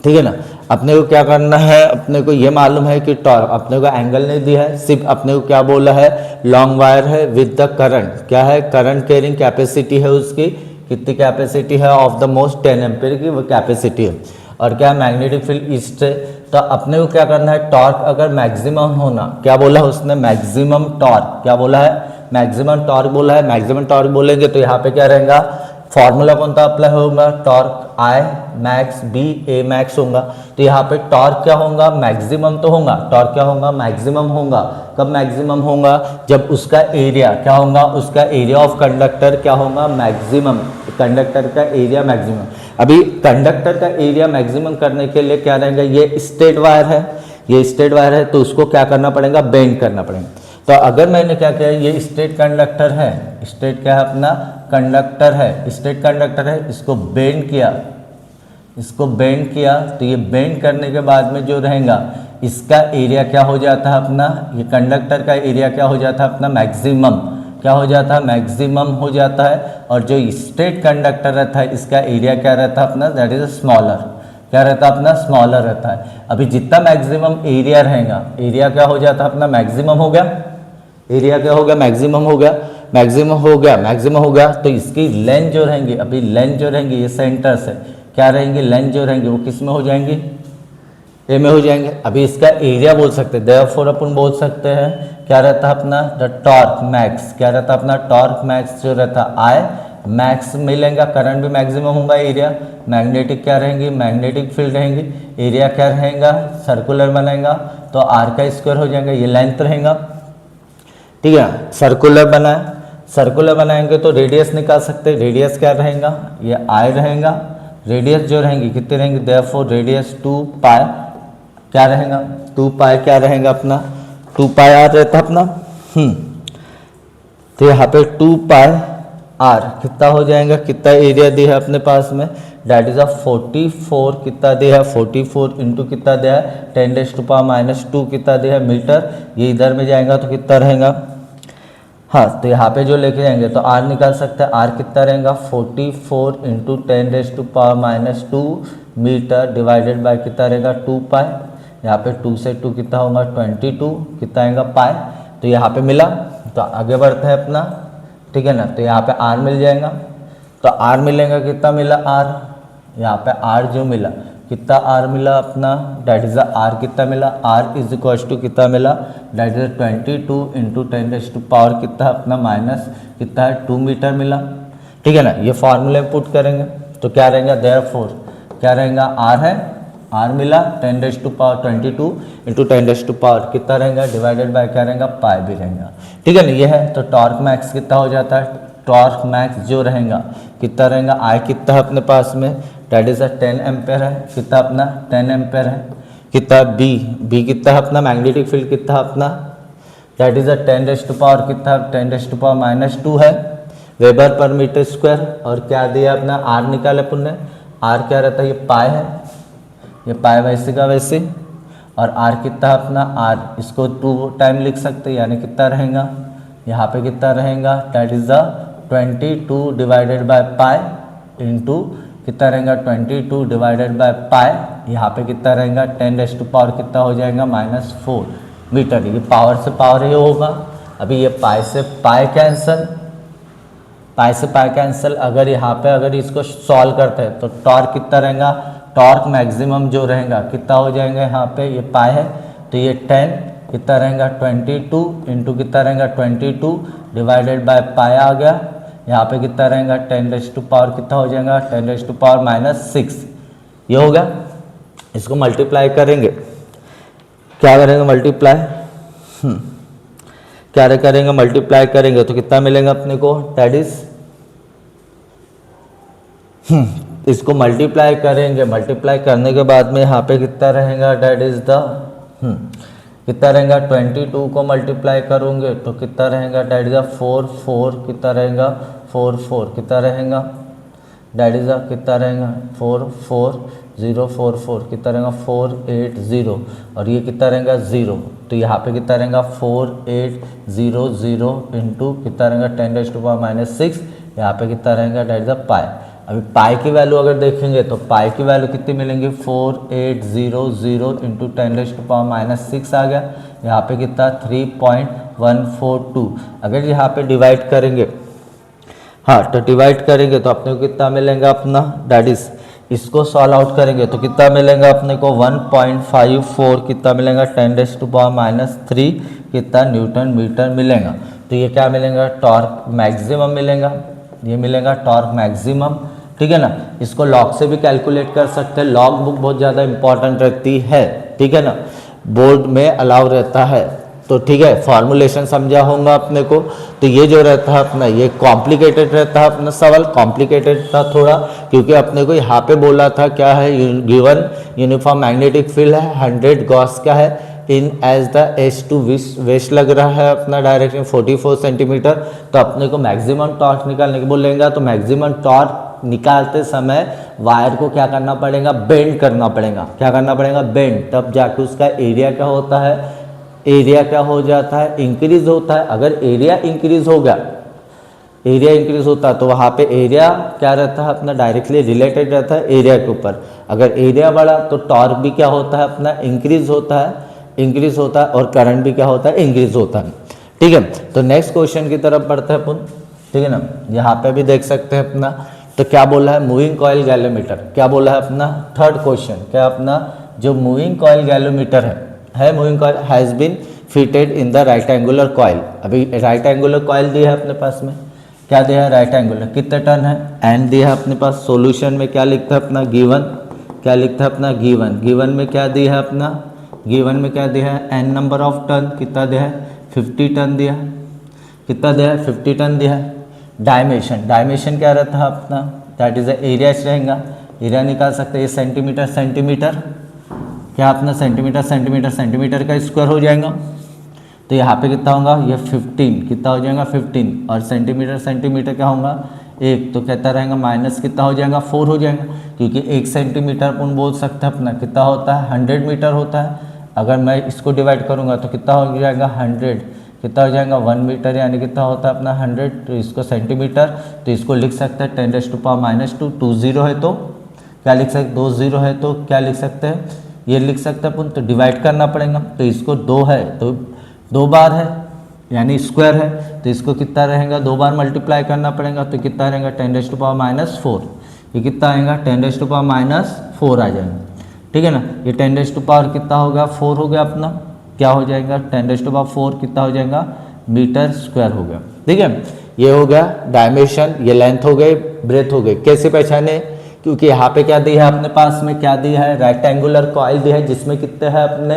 ठीक है ना। अपने को क्या करना है, अपने को ये मालूम है कि टॉर्क, अपने को एंगल नहीं दिया है, सिर्फ अपने को क्या बोला है, लॉन्ग वायर है विद द करंट, क्या है, करंट कैरिंग कैपेसिटी है उसकी, कितनी कैपेसिटी है ऑफ द मोस्ट 10 एम्पीयर की वो कैपेसिटी है, और क्या मैग्नेटिक फील्ड ईस्ट है। तो अपने को क्या करना है, टॉर्क अगर मैक्सिमम होना, क्या बोला है उसने, मैक्सिमम टॉर्क, क्या बोला है, मैक्सिमम टॉर्क बोला है। मैक्सिमम टॉर्क बोलेंगे तो यहाँ पे क्या रहेगा, फॉर्मूला कौन सा अप्लाई होगा, torque I max B A max होगा। तो यहाँ पे टॉर्क क्या होगा, मैक्सिमम तो होगा, टॉर्क क्या होगा, मैक्सिमम होगा। कब मैक्सिमम होगा, जब उसका एरिया क्या होगा, उसका एरिया ऑफ कंडक्टर क्या होगा, मैक्सिमम, कंडक्टर का एरिया मैक्सिमम। अभी कंडक्टर का एरिया मैक्सिमम करने के लिए क्या रहेगा, ये स्ट्रेट वायर है, ये स्ट्रेट वायर है, तो उसको क्या करना पड़ेगा, बेंड करना पड़ेगा। तो अगर मैंने क्या किया, ये स्ट्रेट कंडक्टर है, स्ट्रेट क्या है अपना कंडक्टर है, स्ट्रेट कंडक्टर है, इसको बेंड किया, इसको बेंड किया, तो ये बेंड करने के बाद में जो रहेगा इसका एरिया क्या हो जाता है अपना, ये कंडक्टर का एरिया क्या हो जाता है अपना मैक्सिमम, क्या हो जाता है, मैक्सिमम हो जाता है। और जो स्ट्रेट कंडक्टर रहता है इसका एरिया क्या रहता है अपना, दैट इज स्मॉलर, क्या रहता है अपना, स्मॉलर रहता है। अभी जितना मैक्सिमम एरिया रहेगा, एरिया क्या हो जाता है अपना मैक्सिमम हो गया, एरिया क्या हो गया, मैक्सिमम हो गया, मैक्सिमम हो गया, मैक्सिमम हो गया। तो इसकी लेंथ जो रहेंगी, अभी लेंथ जो रहेंगी ये सेंटर से क्या रहेंगे, लेंथ जो रहेंगे वो किस में हो जाएंगे, ए में हो जाएंगे। अभी इसका एरिया बोल सकते हैं, देयरफॉर अपन बोल सकते हैं क्या रहता है अपना, द टॉर्क मैक्स, क्या रहता है अपना, टॉर्क मैक्स जो रहता है आई मैक्स मिलेगा, करंट भी मैक्सिमम होगा, एरिया मैग्नेटिक क्या रहेंगी, मैग्नेटिक फील्ड रहेंगी, एरिया क्या रहेगा, सर्कुलर बनेगा, तो आर का स्क्वायर हो जाएगा, ये लेंथ रहेगा, ठीक है। सर्कुलर बना, सर्कुलर बनाएंगे तो रेडियस निकाल सकते हैं, रेडियस क्या रहेगा, ये आई रहेगा, रेडियस जो रहेंगी कितने रहेंगे, देयरफॉर रेडियस 2 पाई क्या रहेगा, 2 पाई क्या रहेगा अपना, 2 पाई आर रहता अपना। तो यहाँ पे 2 पाई आर कितना हो जाएगा, कितना एरिया दिया है अपने पास में, दैट इज अ 44, कितना दिया है 44 इंटू कितना दिया है 10⁻⁻² कितना दिया है मीटर, ये इधर में जाएगा तो कितना रहेगा, हाँ, तो यहाँ पे जो लेके जाएंगे तो r निकाल सकते हैं। r कितना रहेगा 44 इंटू 10⁻⁻2 मीटर डिवाइडेड बाय कितना रहेगा 2 पाई। यहाँ पे 2 से 2 कितना होगा 22, कितना आएगा पाई। तो यहाँ पे मिला, तो आगे बढ़ते हैं अपना, ठीक है ना। तो यहाँ पे r मिल जाएगा, तो r मिलेगा, कितना मिला r, यहाँ पे r जो मिला कितना r मिला अपना, डैट इज r कितना मिला, r इज इक्वल टू कितना मिला, डैट इज 22 इंटू 10⁻⁻, कितना अपना माइनस कितना है 2 मीटर मिला, ठीक है ना। ये फार्मूले में पुट करेंगे तो क्या रहेगा, देयरफॉर क्या रहेगा, r है, r मिला 10⁻22 इंटू 10⁻, कितना रहेगा डिवाइडेड बाय क्या रहेगा पाई भी रहेगा, ठीक है ना। ये है तो टॉर्क मैक्स कितना हो जाता है, टॉर्क मैक्स जो रहेगा कितना रहेगा, आई कितना है अपने पास में, डैट इज 10 एम्पेयर है, कितना अपना 10 एम्पेयर है, कितना बी कितना है अपना, मैग्नेटिक फील्ड कितना है अपना, डैट इज 10⁻, कितना 10⁻⁻2 है वेबर पर मीटर स्क्वायर। और क्या दिया अपना, आर निकाले अपन ने, आर क्या रहता है, ये पाई है, ये पाई वैसे का वैसे, और आर कितना अपना, आर इसको 2 टाइम लिख सकते हैं, यानी कितना रहेगा, यहाँ पे कितना रहेगा, that is 22 divided by pi into कितना रहेगा 22 डिवाइडेड बाय पाई, यहाँ पे कितना रहेगा 10⁻, कितना हो जाएगा -4 मीटर। ये पावर से पावर ही होगा। अभी ये पाई से पाई कैंसल, पाई से पाई कैंसल। अगर यहाँ पे अगर इसको सॉल्व करते हैं तो टॉर्क कितना रहेगा, टॉर्क मैक्सिमम जो रहेगा कितना हो जाएगा, यहाँ पे ये पाई है तो ये 10 कितना रहेगा 22 इंटू कितना रहेगा 22 डिवाइडेड बाय पाई आ गया, यहाँ पे कितना रहेगा 10⁻, कितना हो जाएगा 10⁻⁻6, ये हो गया। इसको मल्टीप्लाई करेंगे, क्या करेंगे मल्टीप्लाई, क्या करेंगे मल्टीप्लाई करेंगे तो कितना मिलेगा अपने को, दैट इज इसको मल्टीप्लाई करेंगे, मल्टीप्लाई करने के बाद में यहाँ पे कितना रहेगा, दैट इज द कितना रहेगा 22 को मल्टीप्लाई करोगे तो कितना रहेगा, डैट इज 4 कितना रहेगा 4 कितना रहेगा, डैट इज कितना रहेगा 4 कितना रहेगा 480, और ये कितना रहेगा 0, तो यहाँ पे कितना रहेगा 4800 इंटू कितना रहेगा 10⁻⁻6, यहाँ पे कितना रहेगा, डैट इज पाई। अभी पाई की वैल्यू अगर देखेंगे तो पाई की वैल्यू कितनी मिलेंगी, 4800 इंटू 10⁻⁻6 आ गया, यहाँ पे कितना 3.142। अगर यहाँ पे डिवाइड करेंगे, हाँ तो डिवाइड करेंगे तो अपने को कितना मिलेगा अपना, डैट इज इसको सॉल्व आउट करेंगे तो कितना मिलेगा अपने को 1.54 कितना मिलेगा 10⁻³ कितना न्यूटन मीटर मिलेगा। तो ये क्या मिलेगा, टॉर्क मैक्सिमम मिलेगा, ये मिलेगा टॉर्क मैक्सिमम, ठीक है ना। इसको लॉग से भी कैलकुलेट कर सकते हैं, लॉग बुक बहुत ज़्यादा इंपॉर्टेंट रहती है, ठीक है ना, बोर्ड में अलाउ रहता है, तो ठीक है। फॉर्मुलेशन समझा होगा अपने को। तो ये जो रहता है अपना, ये कॉम्प्लिकेटेड रहता है अपना सवाल, कॉम्प्लिकेटेड था थोड़ा, क्योंकि अपने को यहाँ पे बोला था क्या है, गिवन यूनिफॉर्म मैग्नेटिक फील्ड है 100 गॉस का है in as the S to west लग रहा है अपना डायरेक्शन 44 सेंटीमीटर। तो अपने को मैक्सिमम टॉर्क निकालने के बोलेंगे, तो मैक्सिमम टॉर्क निकालते समय वायर को क्या करना पड़ेगा, बेंड करना पड़ेगा, क्या करना पड़ेगा, बेंड, तब जाके उसका एरिया क्या होता है, एरिया क्या हो जाता है, इंक्रीज होता है। अगर एरिया इंक्रीज हो गया, एरिया इंक्रीज होता है तो वहाँ पे एरिया क्या रहता है अपना, डायरेक्टली रिलेटेड रहता है एरिया के ऊपर। अगर एरिया बढ़ा तो टॉर्क भी क्या होता है अपना, इंक्रीज होता है, इंक्रीज होता है, और करंट भी क्या होता है, इंक्रीज होता है, ठीक है। तो नेक्स्ट क्वेश्चन की तरफ बढ़ते हैं अपन, ठीक है ना। यहाँ पे भी देख सकते हैं अपना, तो क्या बोला है, मूविंग कॉइल गैलोमीटर, क्या बोला है अपना, थर्ड क्वेश्चन, क्या अपना जो मूविंग कॉइल गैलोमीटर है moving coil has been fitted in the right angular coil. अभी राइट एंगुलर कॉइल दिया है अपने पास में, क्या दिया है, राइट एंगुलर, कितने टर्न है, एन दिया है अपने पास। सॉल्यूशन में क्या लिखता है अपना, गिवन, क्या लिखता है अपना, गिवन में क्या दिया है अपना, गिवन में क्या दिया है, एन नंबर ऑफ टर्न कितना दिया है, 50 टर्न दिया है, कितना दिया है, 50 टर्न दिया है। डायमेंशन क्या रहता है अपना, दैट इज एरिया रहेगा, एरिया निकाल सकते हैं, ये सेंटीमीटर क्या अपना सेंटीमीटर का स्क्वायर हो जाएगा। तो यहाँ पे कितना होगा, ये 15 कितना हो जाएगा 15, और सेंटीमीटर क्या होगा 1, तो कहता रहेगा माइनस कितना हो जाएगा 4 हो जाएगा, क्योंकि 1 सेंटीमीटर अपन बोल सकते हैं अपना कितना होता है 100 मीटर होता है। अगर मैं इसको डिवाइड करूँगा तो कितना हो जाएगा 100, कितना हो जाएगा 1 मीटर, यानी कितना होता है अपना 100, तो इसको सेंटीमीटर, तो इसको लिख सकते हैं 10⁻², 2 0 है तो क्या लिख सकते, 2 0 है तो क्या लिख सकते हैं, ये लिख सकते हैं अपन, तो डिवाइड करना पड़ेगा, तो इसको 2 है तो 2 बार है यानी स्क्वायर है, तो इसको कितना रहेगा 2 बार मल्टीप्लाई करना पड़ेगा, तो कितना रहेगा 10⁻⁴, ये कितना आएगा 10⁻⁴ आ जाएगा, ठीक है ना। ये 10⁻⁴ कितना होगा 4 हो गया अपना, क्या हो जाएगा 10⁻⁴ कितना हो जाएगा मीटर स्क्वायर हो गया, ठीक है। ये हो गया डायमेंशन, ये लेंथ हो गई, ब्रेथ हो गई। कैसे पहचाने, क्योंकि यहाँ पे क्या दिया है अपने पास में, क्या दिया है रेक्टेंगुलर कॉइल दिया है जिसमें कितने हैं अपने,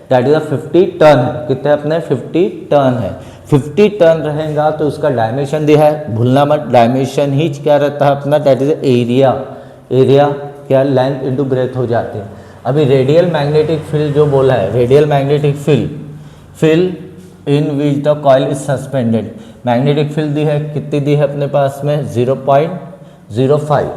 दैट इज 50 टर्न है, कितने अपने 50 टर्न है, 50 टर्न रहेगा तो उसका डायमेंशन दिया है, भूलना मत, डायमेंशन ही क्या रहता है अपना, दैट इज एरिया, एरिया क्या लेंथ इंटू ब्रेथ हो जाती है। अभी रेडियल मैग्नेटिक फील्ड जो बोला है, radial magnetic field in which the coil is suspended, magnetic field दी है, कितनी दी है अपने पास में 0.05,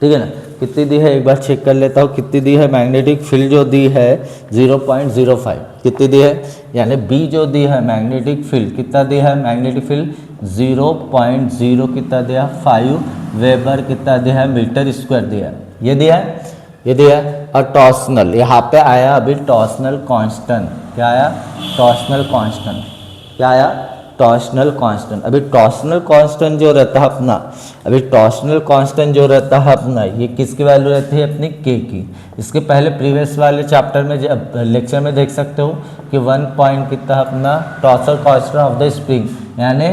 ठीक है ना। कितनी दी है एक बार चेक कर लेता हूँ, कितनी दी है मैग्नेटिक फील्ड जो दी है 0.05, कितनी दी है, यानी बी जो दी है मैग्नेटिक फील्ड, कितना दी है मैग्नेटिक फील्ड 0.0 कितना दिया 5 वेबर, कितना दिया है मीटर स्क्वायर दिया, ये दिया है, ये दिया है। और टॉर्सनल, यहाँ पे आया अभी टॉर्सनल कांस्टेंट, क्या आया टॉर्सनल कांस्टेंट, क्या आया टॉर्सनल कांस्टेंट। अभी टॉर्सनल कांस्टेंट जो रहता है अपना, अभी टॉर्सनल कांस्टेंट जो रहता है अपना, ये किसकी वैल्यू रहती है अपनी के की। इसके पहले प्रीवियस वाले चैप्टर में लेक्चर में देख सकते हो कि 1 पॉइंट कितना अपना torsional constant of the spring, यानी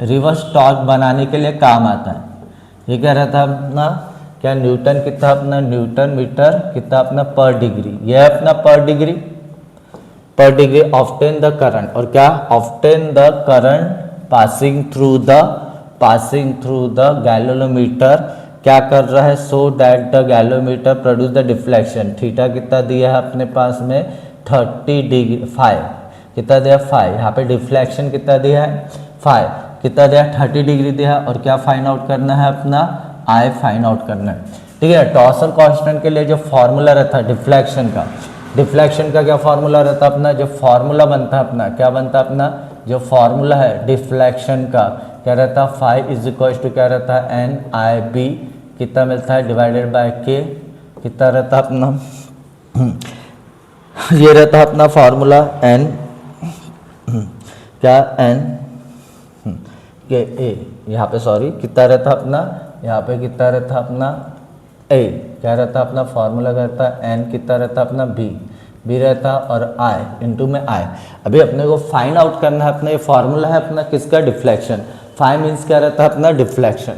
रिवर्स टॉर्क बनाने के लिए काम आता है। ये क्या रहता है अपना, क्या न्यूटन कितना अपना, न्यूटन मीटर कितना अपना पर डिग्री, यह अपना पर डिग्री ऑफ्टेन द करंट, और क्या often the current passing through the galvanometer, क्या कर रहा है, so that the galvanometer produce the deflection, theta कितना दिया है अपने पास में 30 डिग्री 5, कितना दिया 5, यहाँ पे डिफ्लेक्शन कितना दिया है 5, कितना दिया 30 डिग्री दिया है, और क्या फाइंड आउट करना है अपना आई फाइंड आउट करना है, ठीक है। टॉर्सल कांस्टेंट के लिए जो फॉर्मूला रहता है डिफ्लेक्शन का क्या फार्मूला रहता है अपना, जो फार्मूला बनता है अपना, क्या बनता है अपना, जो फार्मूला है डिफ्लेक्शन का क्या रहता है, फाई इज इक्वल टू क्या रहता है NIB, कितना मिलता है डिवाइडेड बाय के, कितना रहता है अपना ये रहता है अपना फार्मूला N क्या N के A, यहाँ पे सॉरी कितना रहता है अपना, यहाँ पे कितना रहता है अपना A, क्या रहता है अपना फार्मूला रहता है N, कितना रहता है अपना B रहता है, और I इंटू में I। अभी अपने को फाइंड आउट करना है अपना, ये फार्मूला है अपना किसका, डिफ्लेक्शन। फाइव मीन्स क्या रहता है अपना डिफ्लेक्शन,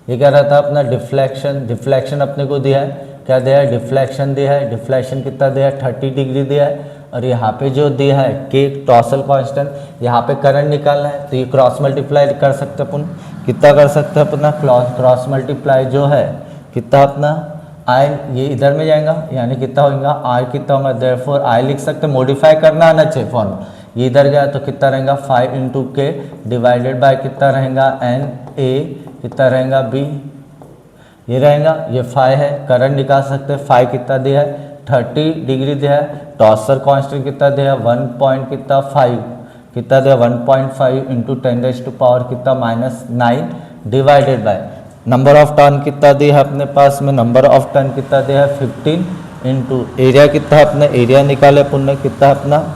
ये क्या रहता है अपना डिफ्लेक्शन अपने को दिया है, क्या दिया है डिफ्लेक्शन दिया है, डिफ्लेक्शन कितना दिया है 30 डिग्री दिया है, और यहाँ पे जो दिया है के टॉर्सल कांस्टेंट, यहाँ पे करंट निकालना है, तो ये क्रॉस मल्टीप्लाई कर सकते हैं अपन, कितना कर सकते हैं अपना क्रॉस मल्टीप्लाई जो है कितना अपना आई, ये इधर में जाएगा यानी कितना होगा आई, कितना होगा देयरफॉर आई लिख सकते हैं, मॉडिफाई करना आना चाहिए फॉर्म, ये इधर गया तो कितना रहेगा 5 इंटू के डिवाइडेड बाय कितना रहेगा NA, कितना रहेगा B, ये रहेगा, ये 5 है, करंट निकाल सकते हैं, 5 कितना दिया है 30 डिग्री दिया है, टॉर्सल कांस्टेंट कितना दिया है 1 कितना 5, कितना दिया 1.5 इंटू 10⁻⁻ कितना -9 divided by number of turn कितना दिया है अपने पास में, नंबर ऑफ टर्न कितना दिया है 15 इंटू एरिया कितना अपना, एरिया निकाले पुण्य कितना अपना,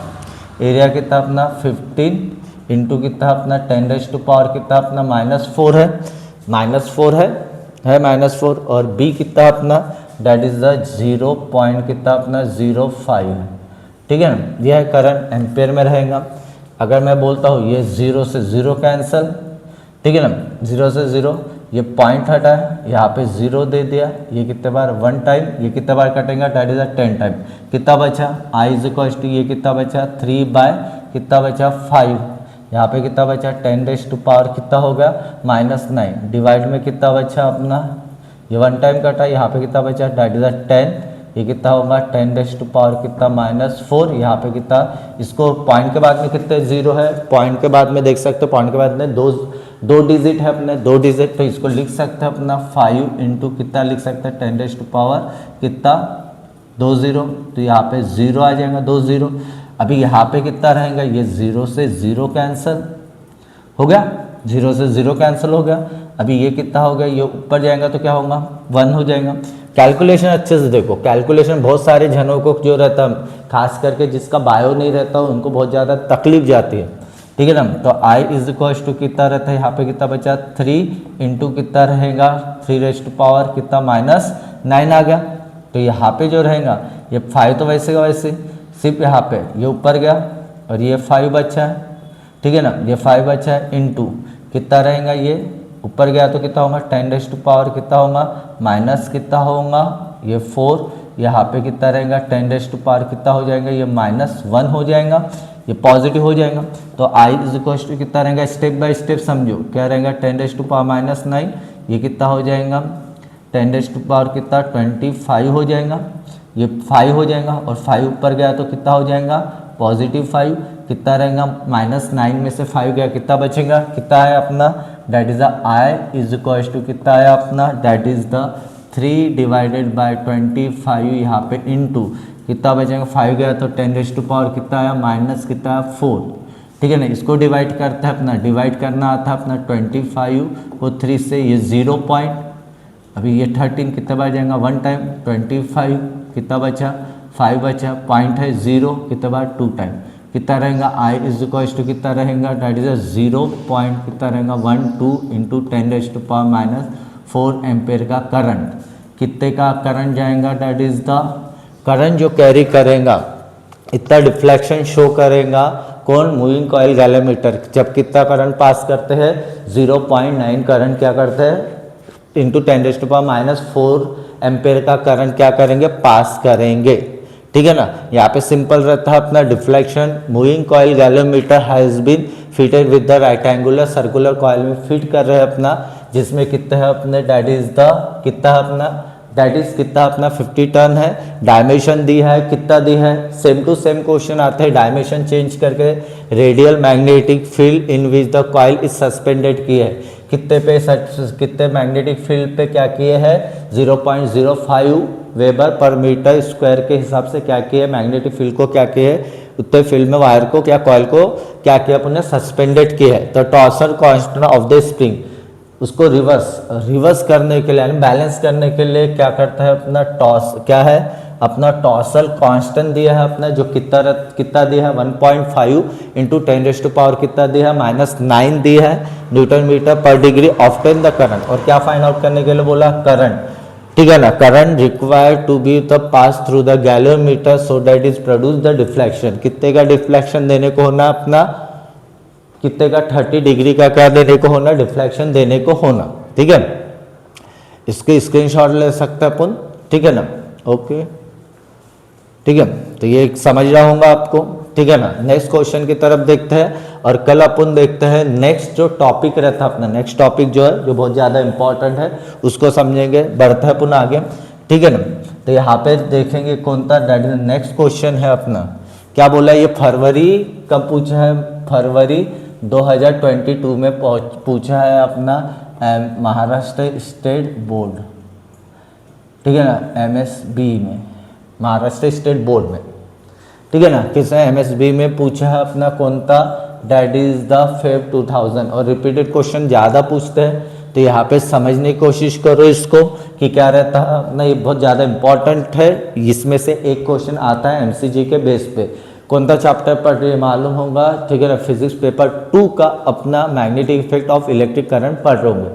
एरिया कितना अपना 15 इंटू कितना अपना 10⁻⁻ कितना अपना -4 है, -4 और B कितना अपना दैट इज द 0 पॉइंट कितना अपना 05 है, ठीक है ना। यह है करंट एम्पेयर में रहेगा। अगर मैं बोलता हूँ ये 0 से 0 कैंसल, ठीक है ना, 0 से 0, ये पॉइंट हटा है, यहाँ पे 0 दे दिया, ये कितने बार 1 टाइम, ये कितने बार कटेगा दैट इज 10 टाइम, कितना बचा I इज इक्वल टू ये कितना बचा 3 बाय कितना बचा 5, यहाँ पे कितना बचा 10⁻⁻ कितना हो गया -9 डिवाइड में कितना बचा अपना, ये 1 टाइम कटा, यहाँ पे कितना बचा दैट इज 10, ये कितना होगा 10⁻⁻ कितना -4, यहाँ पे कितना, इसको पॉइंट के बाद में कितने 0 है, पॉइंट के बाद में देख सकते हो, पॉइंट के बाद में दो डिजिट है अपने, 2 डिजिट, तो इसको लिख सकते हैं अपना 5 इंटू कितना लिख सकते हैं 10⁻⁻ कितना 20, तो यहाँ पे 0 आ जाएगा 20। अभी यहाँ पे कितना रहेगा, ये 0 से 0 कैंसिल हो गया, 0 से 0 कैंसिल हो गया। अभी ये कितना हो गया, ये ऊपर जाएगा तो क्या होगा, 1 हो जाएगा। कैलकुलेशन अच्छे से देखो, कैलकुलेशन बहुत सारे जनों को जो रहता खास करके जिसका बायो नहीं रहता उनको बहुत ज़्यादा तकलीफ जाती है, ठीक है ना। तो I इज इक्वल टू कितना रहता है, यहाँ पे कितना बचा 3 इंटू कितना रहेगा 3 कितना -9 आ गया। तो यहाँ पे जो रहेगा ये 5 तो वैसे का वैसे, सिर्फ यहाँ पे ये ऊपर गया और ये 5 बचा है, ठीक है ना, ये 5 बचा है इंटू कितना रहेगा, ये ऊपर गया तो कितना होगा 10 कितना होगा माइनस कितना होगा ये 4, यहाँ पे कितना रहेगा 10 कितना हो जाएगा ये -1 हो जाएगा, ये पॉजिटिव हो जाएगा। तो I इज इक्वल टू कितना रहेगा, स्टेप बाय स्टेप समझो क्या रहेगा 10 -9, ये कितना हो जाएगा 10 कितना 25 हो जाएगा, ये 5 हो जाएगा और 5 ऊपर गया तो कितना हो जाएगा +5, कितना रहेगा -9 में से 5 गया कितना बचेगा, कितना है अपना that is the I is equal to कितना है अपना that is the 3 divided by 25 यहाँ पे इंटू कितना बचेगा 5 गया तो 10 कितना आया माइनस कितना है 4, ठीक है ना। इसको डिवाइड करता है अपना, डिवाइड करना आता है अपना 25 को 3 से, ये 0 पॉइंट, अभी ये 13 कितना बच जाएगा 1 टाइम 25 कितना बचा 5 बचा, पॉइंट है 0 कितना बार 2 टाइम, कितना रहेगा I इज इक्वल टू कितना रहेगा दैट इज 0 पॉइंट कितना रहेगा 12 इंटू 10⁻⁴ एम्पेयर का करंट, कितने का करंट जाएगा दैट इज द करंट जो कैरी करेगा इतना डिफ्लेक्शन शो करेगा कौन, मूविंग कॉइल गैलोमीटर, जब कितना करंट पास करते हैं 0.9 करंट क्या करते हैं इंटू 10⁻⁴ एम्पेयर का करंट क्या करेंगे पास करेंगे, ठीक है ना। यहाँ पे सिंपल रहता है अपना deflection, moving coil galvanometer has been fitted with the rectangular circular coil में फिट कर रहे हैं अपना, जिसमें कितना है अपने दैट इज द कितना है अपना दैट इज कितना अपना 50 टन है, डायमेंशन दी है कितना दी है, सेम टू सेम क्वेश्चन आते हैं डायमेंशन चेंज करके, radial magnetic field in which the coil is suspended की है, कितने पे कितने मैग्नेटिक फील्ड पे क्या किए हैं 0.05 वेबर पर मीटर स्क्वायर के हिसाब से क्या किए मैग्नेटिक फील्ड को क्या किए उतने फील्ड में वायर को क्या कॉइल को क्या किया अपने सस्पेंडेड किया है। तो torsion constant of the spring उसको रिवर्स करने के लिए यानी बैलेंस करने के लिए क्या करता है अपना टॉस क्या है अपना टॉर्सल कांस्टेंट दिया है अपना जो कितना दिया है 1.5 इंटू 10⁻⁴ कितना दिया है -9 दिया है न्यूटन मीटर पर डिग्री ऑब्टेन द करंट, और क्या फाइंड आउट करने के लिए बोला करंट, ठीक है ना। Current required to be the pass through the galvanometer so that is produce the deflection, कितने का डिफ्लेक्शन देने को होना अपना कितने का 30 डिग्री का क्या देने को होना डिफ्लेक्शन देने को होना, ठीक है। इसके स्क्रीनशॉट ले सकते हैं अपन, ठीक है ना, ओके ठीक है। तो ये समझ रहा होगा आपको, ठीक है ना। नेक्स्ट क्वेश्चन की तरफ देखते हैं और कल अपन देखते हैं नेक्स्ट जो टॉपिक रहता है अपना, नेक्स्ट टॉपिक जो है जो बहुत ज़्यादा इंपॉर्टेंट है उसको समझेंगे, बढ़ते हैं पुनः आगे, ठीक है ना। तो यहाँ पे देखेंगे कौन सा दैट इज नेक्स्ट क्वेश्चन है अपना, क्या बोला ये फरवरी कब पूछा है, फरवरी 2022 में पूछा है अपना महाराष्ट्र स्टेट बोर्ड, ठीक है ना, MSB में महाराष्ट्र स्टेट बोर्ड में, ठीक है ना। किसने MSB में पूछा है अपना कौन सा दैट इज द फेब 2000, और रिपीटेड क्वेश्चन ज़्यादा पूछते हैं तो यहाँ पे समझने की कोशिश करो इसको कि क्या रहता है अपना, ये बहुत ज़्यादा इंपॉर्टेंट है। इसमें से एक क्वेश्चन आता है MCG के बेस पे, कौन सा चैप्टर पढ़ रहे मालूम होगा, ठीक है ना, फिजिक्स पेपर 2 का अपना magnetic effect of electric current पढ़ रहे होंगे।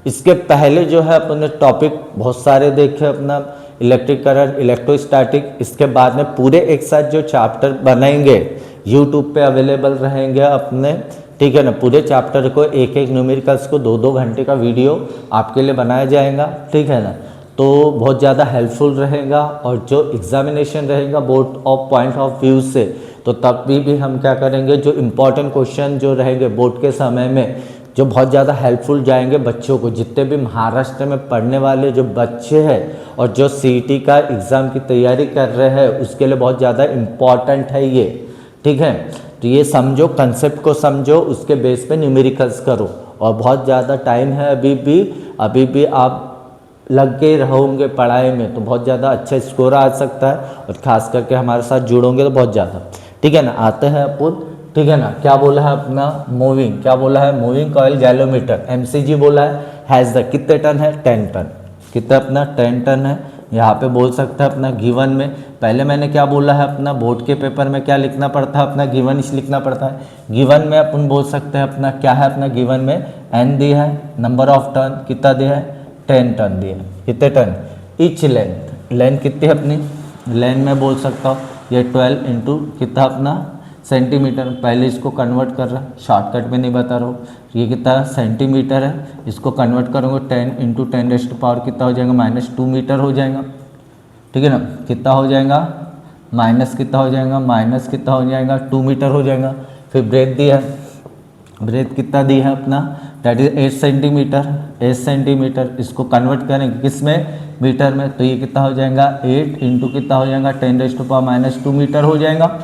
इसके पहले जो है अपने टॉपिक बहुत सारे देखे अपना इलेक्ट्रिक करंट इलेक्ट्रोस्टैटिक, इसके बाद में पूरे एक साथ जो चैप्टर बनाएंगे यूट्यूब पे अवेलेबल रहेंगे अपने, ठीक है ना। पूरे चैप्टर को एक एक न्यूमेरिकल्स को 2-2 घंटे का वीडियो आपके लिए बनाया जाएगा, ठीक है ना। तो बहुत ज़्यादा हेल्पफुल रहेगा, और जो एग्जामिनेशन रहेगा board of point of view से, तो तब भी हम क्या करेंगे जो इम्पोर्टेंट क्वेश्चन जो रहेंगे बोर्ड के समय में जो बहुत ज़्यादा हेल्पफुल जाएंगे बच्चों को, जितने भी महाराष्ट्र में पढ़ने वाले जो बच्चे हैं और जो CET का एग्ज़ाम की तैयारी कर रहे हैं उसके लिए बहुत ज़्यादा इम्पॉर्टेंट है ये, ठीक है। तो ये समझो, कंसेप्ट को समझो, उसके बेस पे न्यूमेरिकल्स करो, और बहुत ज़्यादा टाइम है अभी भी आप लग के रहोगे पढ़ाई में तो बहुत ज़्यादा अच्छा स्कोर आ सकता है, और ख़ास करके हमारे साथ जुड़ोगे तो बहुत ज़्यादा, ठीक है ना। आते हैं अपन, ठीक है ना, क्या बोला है अपना मूविंग, क्या बोला है मूविंग कॉइल गैलोमीटर एमसीजी बोला है, हैज़ द कितने टन है 10 टन, कितना अपना 10 टन है। यहाँ पे बोल सकता है अपना गिवन में, पहले मैंने क्या बोला है अपना बोर्ड के पेपर में क्या लिखना पड़ता है अपना गिवन लिखना पड़ता है। गिवन में अपन बोल सकते हैं अपना क्या है अपना गिवन में एन दिया है, नंबर ऑफ टन कितना दिया है 10 टन दिया है, कितने टन इच लेंथ, लेंथ कितनी है अपनी लेंथ में बोल सकता हूँ ये 12 इंटू कितना अपना सेंटीमीटर, पहले इसको कन्वर्ट कर रहा है शॉर्टकट में नहीं बता रहा हूँ, ये कितना सेंटीमीटर है, इसको कन्वर्ट करूँगा 10 इंटू 10⁻⁴ कितना हो जाएगा -2 मीटर हो जाएगा, ठीक है ना। कितना हो जाएगा माइनस कितना हो जाएगा माइनस कितना हो जाएगा 2 मीटर हो जाएगा। फिर ब्रेथ दिया है, ब्रेथ कितना दी है अपना दैट इज 8 सेंटीमीटर, 8 सेंटीमीटर, इसको कन्वर्ट करेंगे किस में मीटर में, तो ये कितना हो जाएगा 8 इंटू कितना हो जाएगा 10⁻⁻² मीटर हो जाएगा,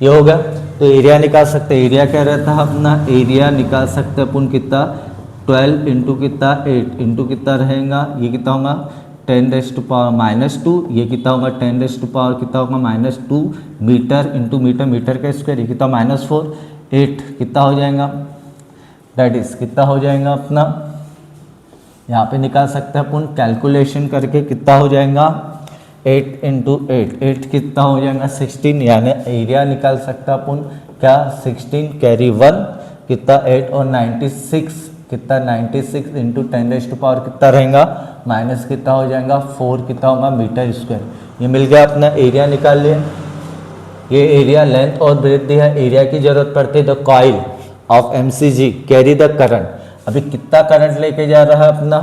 ये हो गया। तो एरिया निकाल सकते हैं, एरिया क्या रहता है अपना एरिया निकाल सकते हैं अपन कितना 12 इंटू कितना 8 इंटू कितना रहेगा ये कितना होगा 10⁻⁻², ये कितना होगा 10⁻⁻ कितना होगा -2 मीटर इंटू मीटर, मीटर का स्क्वायर ये कितना -4, 8 कितना हो जाएगा दैट इज कितना हो जाएगा अपना यहाँ पे निकाल सकते हैं अपन कैलकुलेशन करके कितना हो जाएगा 8 इंटू 8 कितना हो जाएगा 16, यानी एरिया निकाल सकता अपन क्या 16 कैरी 1 कितना 8 और 96 कितना 96 इंटू 10⁻⁻ कितना रहेगा माइनस कितना हो जाएगा 4 कितना होगा मीटर स्क्वायर। ये मिल गया अपना एरिया निकाल लिया। ये एरिया लेंथ और ब्रेथ दिया है, एरिया की जरूरत पड़ती है the coil of MCG carry the current, अभी कितना करंट लेके जा रहा है अपना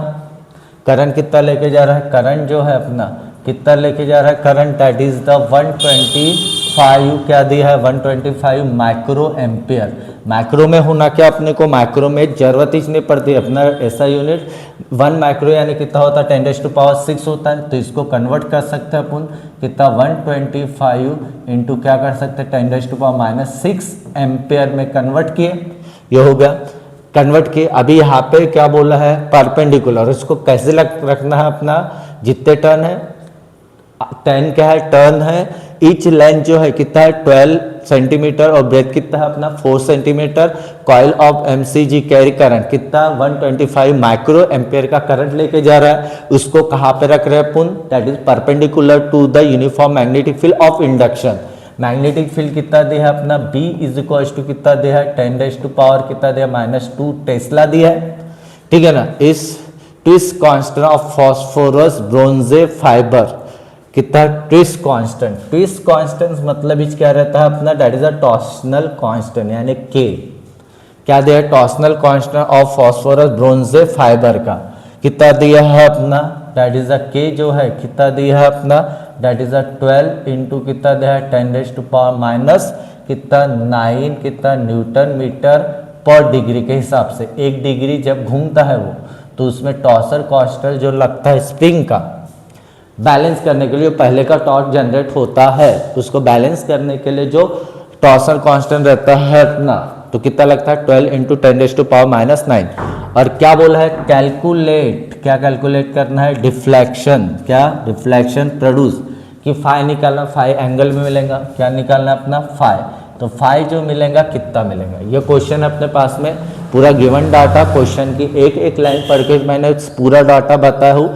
करंट कितना लेके जा रहा है, करंट जो है अपना कितना लेके जा रहा है करंट दैट इज द 125 क्या दिया है 125 माइक्रो एम्पियर। माइक्रो में होना क्या अपने को माइक्रो में जरूरत ही नहीं पड़ती, अपना ऐसा यूनिट 1 माइक्रो यानी कितना होता है 10⁻⁶ होता है, तो इसको कन्वर्ट कर सकते हैं अपन कितना 125 इंटू क्या कर सकते हैं 10⁻⁻6 एम्पियर में कन्वर्ट किए, ये हो गया कन्वर्ट किए। अभी यहाँ पे क्या बोला है परपेंडिकुलर, इसको कैसे रखना है अपना जितने टर्न है 10 क्या है टर्न है, ईच लेंथ जो है कितना है 12 सेंटीमीटर और ब्रेथ कितना है अपना 4 centimetre, coil of MCG carry current कितना 125 माइक्रो एम्पियर का करंट लेके जा रहा है, उसको कहाँ पे रख रहे हैं अपन that is perpendicular to the uniform magnetic field of induction. Magnetic field कितना दिया है अपना B इज इक्वल टू कितना दिया है 10⁻⁻ कितना दिया -2 टेस्ला दिया है, ठीक है ना। इस twist constant of phosphorus bronze fibre कितना ट्विस्ट कांस्टेंट, ट्विस्ट कांस्टेंट मतलब इस क्या रहता है अपना that is a torsional constant यानी K क्या दिया है torsional constant of phosphorus bronze fibre का कितना दिया है अपना दैट इज अ K जो है कितना दिया है अपना दैट इज अ 12 इंटू कितना दिया है 10⁻⁻ कितना 9 कितना न्यूटन मीटर पर डिग्री के हिसाब से, 1 डिग्री जब घूमता है वो तो उसमें टॉर्सर कांस्टेंट जो लगता है स्प्रिंग का बैलेंस करने के लिए पहले का टॉर्क जनरेट होता है, उसको बैलेंस करने के लिए जो टॉर्सर कांस्टेंट रहता है अपना तो कितना लगता है 12 इंटू 10⁻⁻9। और क्या बोला है कैलकुलेट, क्या कैलकुलेट करना है डिफ्लेक्शन, क्या डिफ्लेक्शन प्रोड्यूस कि फाई निकालना, फाई एंगल में मिलेगा, क्या निकालना अपना फाई, तो फाई जो मिलेगा कितना मिलेगा। ये क्वेश्चन अपने पास में पूरा गिवन डाटा क्वेश्चन की एक एक लाइन पढ़ के मैंने पूरा डाटा बताया हूँ,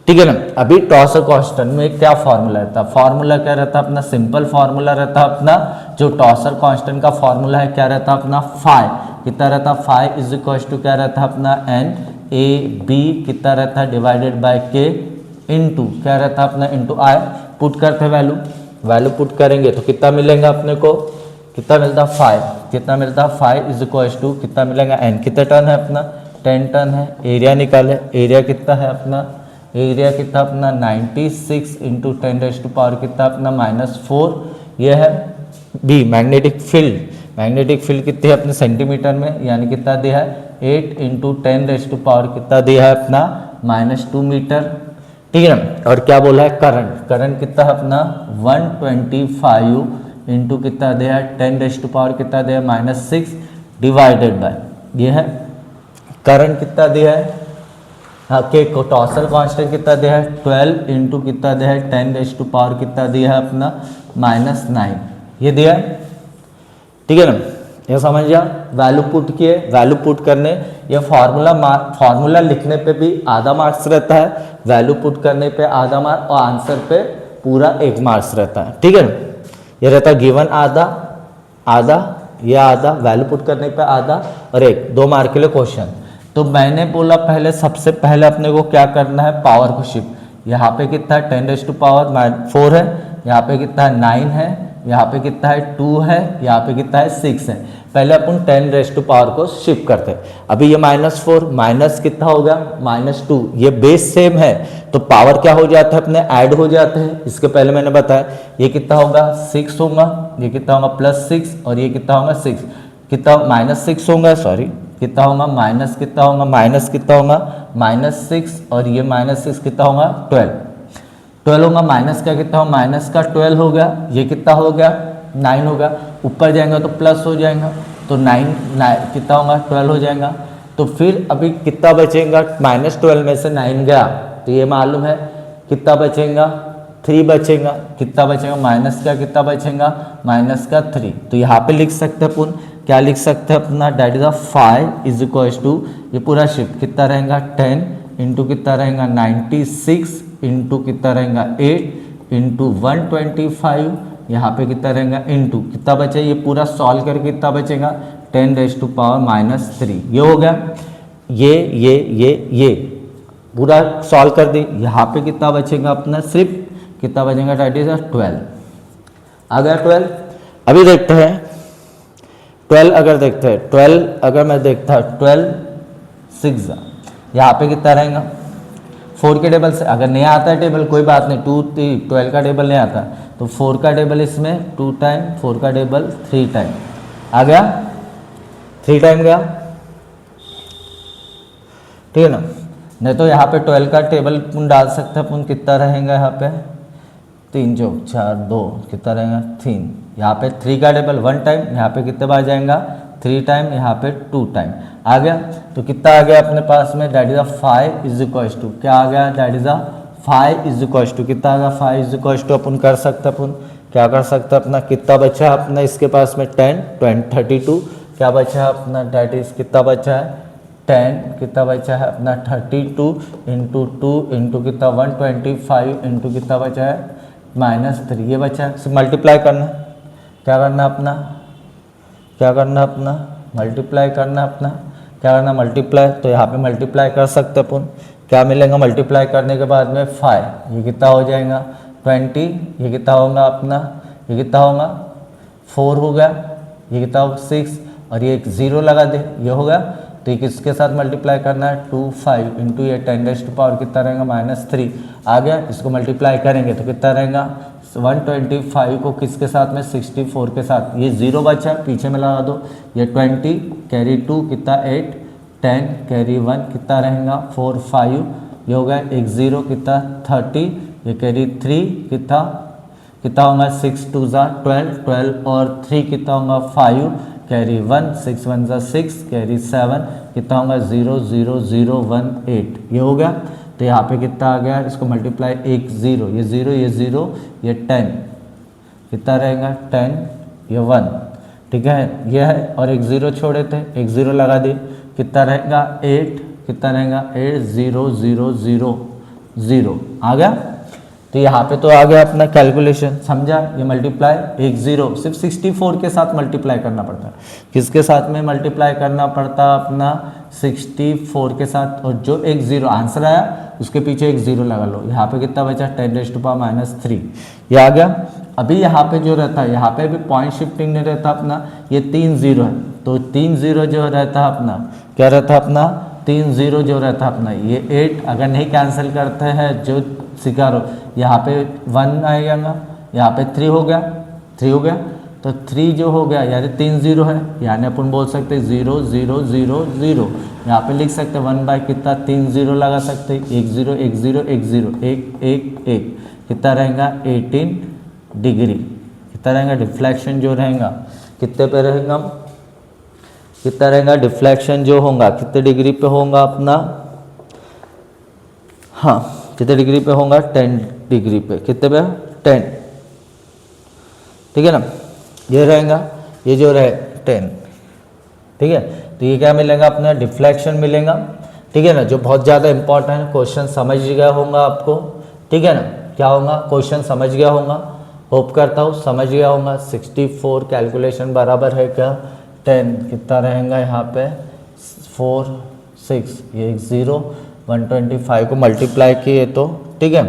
ठीक है ना। अभी टॉर्सर कांस्टेंट में क्या फार्मूला रहता है, फार्मूला क्या रहता है अपना सिंपल फार्मूला रहता है अपना जो टॉर्सर कांस्टेंट का फार्मूला है क्या रहता है अपना फाई कितना रहता है फाई इज इक्वल टू क्या रहता है अपना एन ए बी कितना रहता है डिवाइडेड बाय के इनटू क्या रहता है अपना इनटू आई, पुट करते वैल्यू पुट करेंगे तो कितना मिलेगा अपने को कितना मिलता है 5, कितना मिलता है 5 इज इक्वल टू कितना मिलेगा एन, कितना टन है अपना 10 टन है। एरिया निकाले, एरिया कितना है अपना एरिया कितना अपना 96 इंटू 10⁻⁻ कितना अपना -4, ये है B magnetic field, magnetic field कितनी है अपने सेंटीमीटर में यानी कितना दिया है 8 इंटू 10⁻⁻ कितना दिया है अपना -2 मीटर, ठीक है ना। और क्या बोला है करंट, करंट कितना है अपना 125 इंटू कितना दिया है 10⁻⁻ कितना दिया है -6 डिवाइडेड बाय ये है करंट कितना दिया है के टॉर्सर कांस्टेंट कितना दिया है 12 इंटू कितना दिया है 10⁻⁻ कितना दिया है अपना -9 ये दिया है, ठीक है ना, ये समझ गया। वैल्यू पुट किए, वैल्यू पुट करने, ये फॉर्मूला लिखने पे भी आधा मार्क्स रहता है, वैल्यू पुट करने पे आधा मार्क्स और आंसर पे पूरा 1 मार्क्स रहता है। ठीक है ना, ये रहता है गिवन आधा आधा, ये आधा, वैल्यू पुट करने पे आधा और 1, 2 मार्क के लिए क्वेश्चन। तो मैंने बोला पहले सबसे पहले अपने को क्या करना है, पावर को शिफ्ट। यहाँ पे कितना है 10⁻⁴ है, यहाँ पे कितना है 9 है, यहाँ पे कितना है 2 है, यहाँ पे कितना है 6 है। पहले अपन 10⁻⁴ को शिफ्ट करते हैं। अभी ये -4 माइनस कितना हो गया -2, ये बेस सेम है तो पावर क्या हो जाता है अपने ऐड हो जाते हैं। इसके पहले मैंने बताया ये कितना होगा 6 होगा, ये कितना होगा +6 और ये कितना होगा 6, कितना -6 होगा, सॉरी कितना होगा माइनस कितना होगा -6 और ये -6 कितना होगा 12 होगा, माइनस का कितना होगा माइनस का 12 हो गया, ये कितना हो गया 9 होगा, ऊपर जाएंगे तो प्लस हो जाएगा तो 9 कितना होगा 12 हो जाएगा। तो फिर अभी कितना बचेगा, -12 में से 9 गया तो ये मालूम है कितना बचेगा 3 बचेगा, कितना बचेगा माइनस का कितना बचेगा -3। तो यहाँ पे लिख सकते हैं अपन, क्या लिख सकते हैं अपना, that is 5 is equals to, ये पूरा शिफ्ट कितना रहेगा 10 इंटू कितना रहेगा 96 इंटू कितना रहेगा 8 इंटू 125, यहाँ पे कितना रहेगा इंटू कितना बचे, ये पूरा सॉल्व करके कितना बचेगा 10⁻⁻3, ये हो गया। ये पूरा सॉल्व कर दी, यहाँ पे कितना बचेगा अपना, सिर्फ कितना बचेगा, डेट इज 12 आ गया 12। अभी देखते हैं 12 अगर देखते हैं 12 अगर मैं देखता 12 6 यहाँ पे कितना रहेगा 4 के टेबल से, अगर नहीं आता है टेबल कोई बात नहीं, 12 का टेबल नहीं आता तो 4 का टेबल इसमें 2 टाइम, 4 का टेबल 3 टाइम आ गया, 3 टाइम गया, ठीक है ना। नहीं तो यहाँ पे 12 का टेबल अपन डाल सकते हैं, अपन कितना रहेगा यहाँ पे 3 4 4 2 कितना रहेगा 3, यहाँ पे 3 का टेबल 1 टाइम, यहाँ पे कितने बार जाएगा 3 टाइम, यहाँ पे 2 टाइम आ गया। तो कितना आ गया अपने पास में, that is 5 is equals to, क्या आ गया, that is 5 is equals to, कितना आ गया 5 इज इक्वल्स टू, अपन कर सकते अपन क्या कर सकते अपना, कितना बचा अपना इसके पास में 10 32, क्या बचा अपना, डेट इज कितना बचा है 10, कितना बचा है अपना 32 इंटू 2 इंटू कितना 125 इंटू कितना बचा है -3, ये बचा है। मल्टीप्लाई करना, क्या करना अपना, क्या करना अपना, मल्टीप्लाई करना अपना, क्या करना मल्टीप्लाई, तो यहाँ पे मल्टीप्लाई कर सकते अपन, क्या मिलेगा मल्टीप्लाई करने के बाद में 5, ये कितना हो जाएगा 20, ये कितना होगा अपना, ये कितना होगा 4 हो गया, ये कितना होगा 6 और ये एक 0 लगा दे, ये हो गया। तो ये किसके साथ मल्टीप्लाई करना है 2 5 इंटू ये 10⁻⁴ कितना रहेगा -3 आ गया। इसको मल्टीप्लाई करेंगे तो कितना रहेगा 125 को किसके साथ में 64 के साथ, ये 0 बचा पीछे में लगा दो, ये 20 कैरी 2 कितना 8 10 कैरी 1 कितना रहेगा 4 5, ये हो गया एक 0 कितना 30, ये कैरी 3 कितना कितना होगा 6 2 12 12 और 3 कितना होगा 5 कैरी 1 6 1 6 कैरी 7 कितना होगा 0 0 0 1 8, ये हो गया। तो यहाँ पे कितना आ गया, इसको मल्टीप्लाई एक 0 ये 0 ये 0 ये 10 कितना रहेगा 10 ये 1, ठीक है ये है, और एक 0 छोड़े थे एक 0 लगा दिए, कितना रहेगा 8, कितना रहेगा 8 0 0 0 0 आ गया। तो यहाँ पे तो आ गया अपना कैलकुलेशन, समझा, ये मल्टीप्लाई एक 0 सिर्फ 64 के साथ मल्टीप्लाई करना पड़ता है, किसके साथ में मल्टीप्लाई करना पड़ता है अपना 64 के साथ, और जो एक 0 आंसर आया उसके पीछे एक 0 लगा लो, यहाँ पे कितना बचा 10⁻⁻3 ये आ गया। अभी यहाँ पे जो रहता है, यहाँ पे भी पॉइंट शिफ्टिंग नहीं रहता अपना, ये 3 0 है तो 3 0 जो रहता है अपना, क्या रहता है अपना 3 0 जो रहता है अपना, ये 8 अगर नहीं कैंसिल करते हैं जो सीखा रहो, यहाँ पे 1 आएगा, यहाँ पे 3 हो गया, 3 हो गया, तो 3 जो हो गया यानी 3 0 है, यानी अपन बोल सकते 0 0 0 0, यहाँ पे लिख सकते 1 बाय कितना 3 0 लगा सकते, एक 0 1 0 1 0 1 1 1 कितना रहेगा 18 डिग्री, कितना रहेगा डिफ्लेक्शन जो रहेगा कितने पे रहेगा, कितना रहेगा डिफ्लेक्शन जो होगा कितने डिग्री पे होगा अपना, हाँ कितने डिग्री पे होगा 10 डिग्री पे, कितने पे 10, ठीक है ना, ये रहेगा। ये जो रहे 10, ठीक है। तो ये क्या मिलेगा अपना डिफ्लेक्शन मिलेगा, ठीक है ना, जो बहुत ज़्यादा इंपॉर्टेंट है। क्वेश्चन समझ गया होगा आपको, ठीक है ना, क्या होगा, क्वेश्चन समझ गया होगा, होप करता हूँ समझ गया होगा। 64 कैलकुलेशन बराबर है क्या 10, कितना रहेगा यहाँ पे 4 6, ये 0, 125 को मल्टीप्लाई किए तो, ठीक है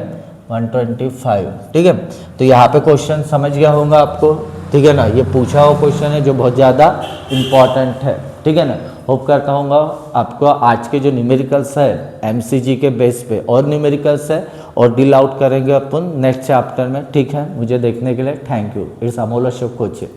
125, ठीक है। तो यहाँ पे क्वेश्चन समझ गया होगा आपको, ठीक है ना, ये पूछा हुआ क्वेश्चन है जो बहुत ज़्यादा इम्पॉर्टेंट है, ठीक है ना। होप करता हूँ आपको आज के जो न्यूमेरिकल्स है एमसीजी के बेस पे और न्यूमेरिकल्स है और डील आउट करेंगे अपन नेक्स्ट चैप्टर में, ठीक है। मुझे देखने के लिए thank you. It's Amol Ashok Koche.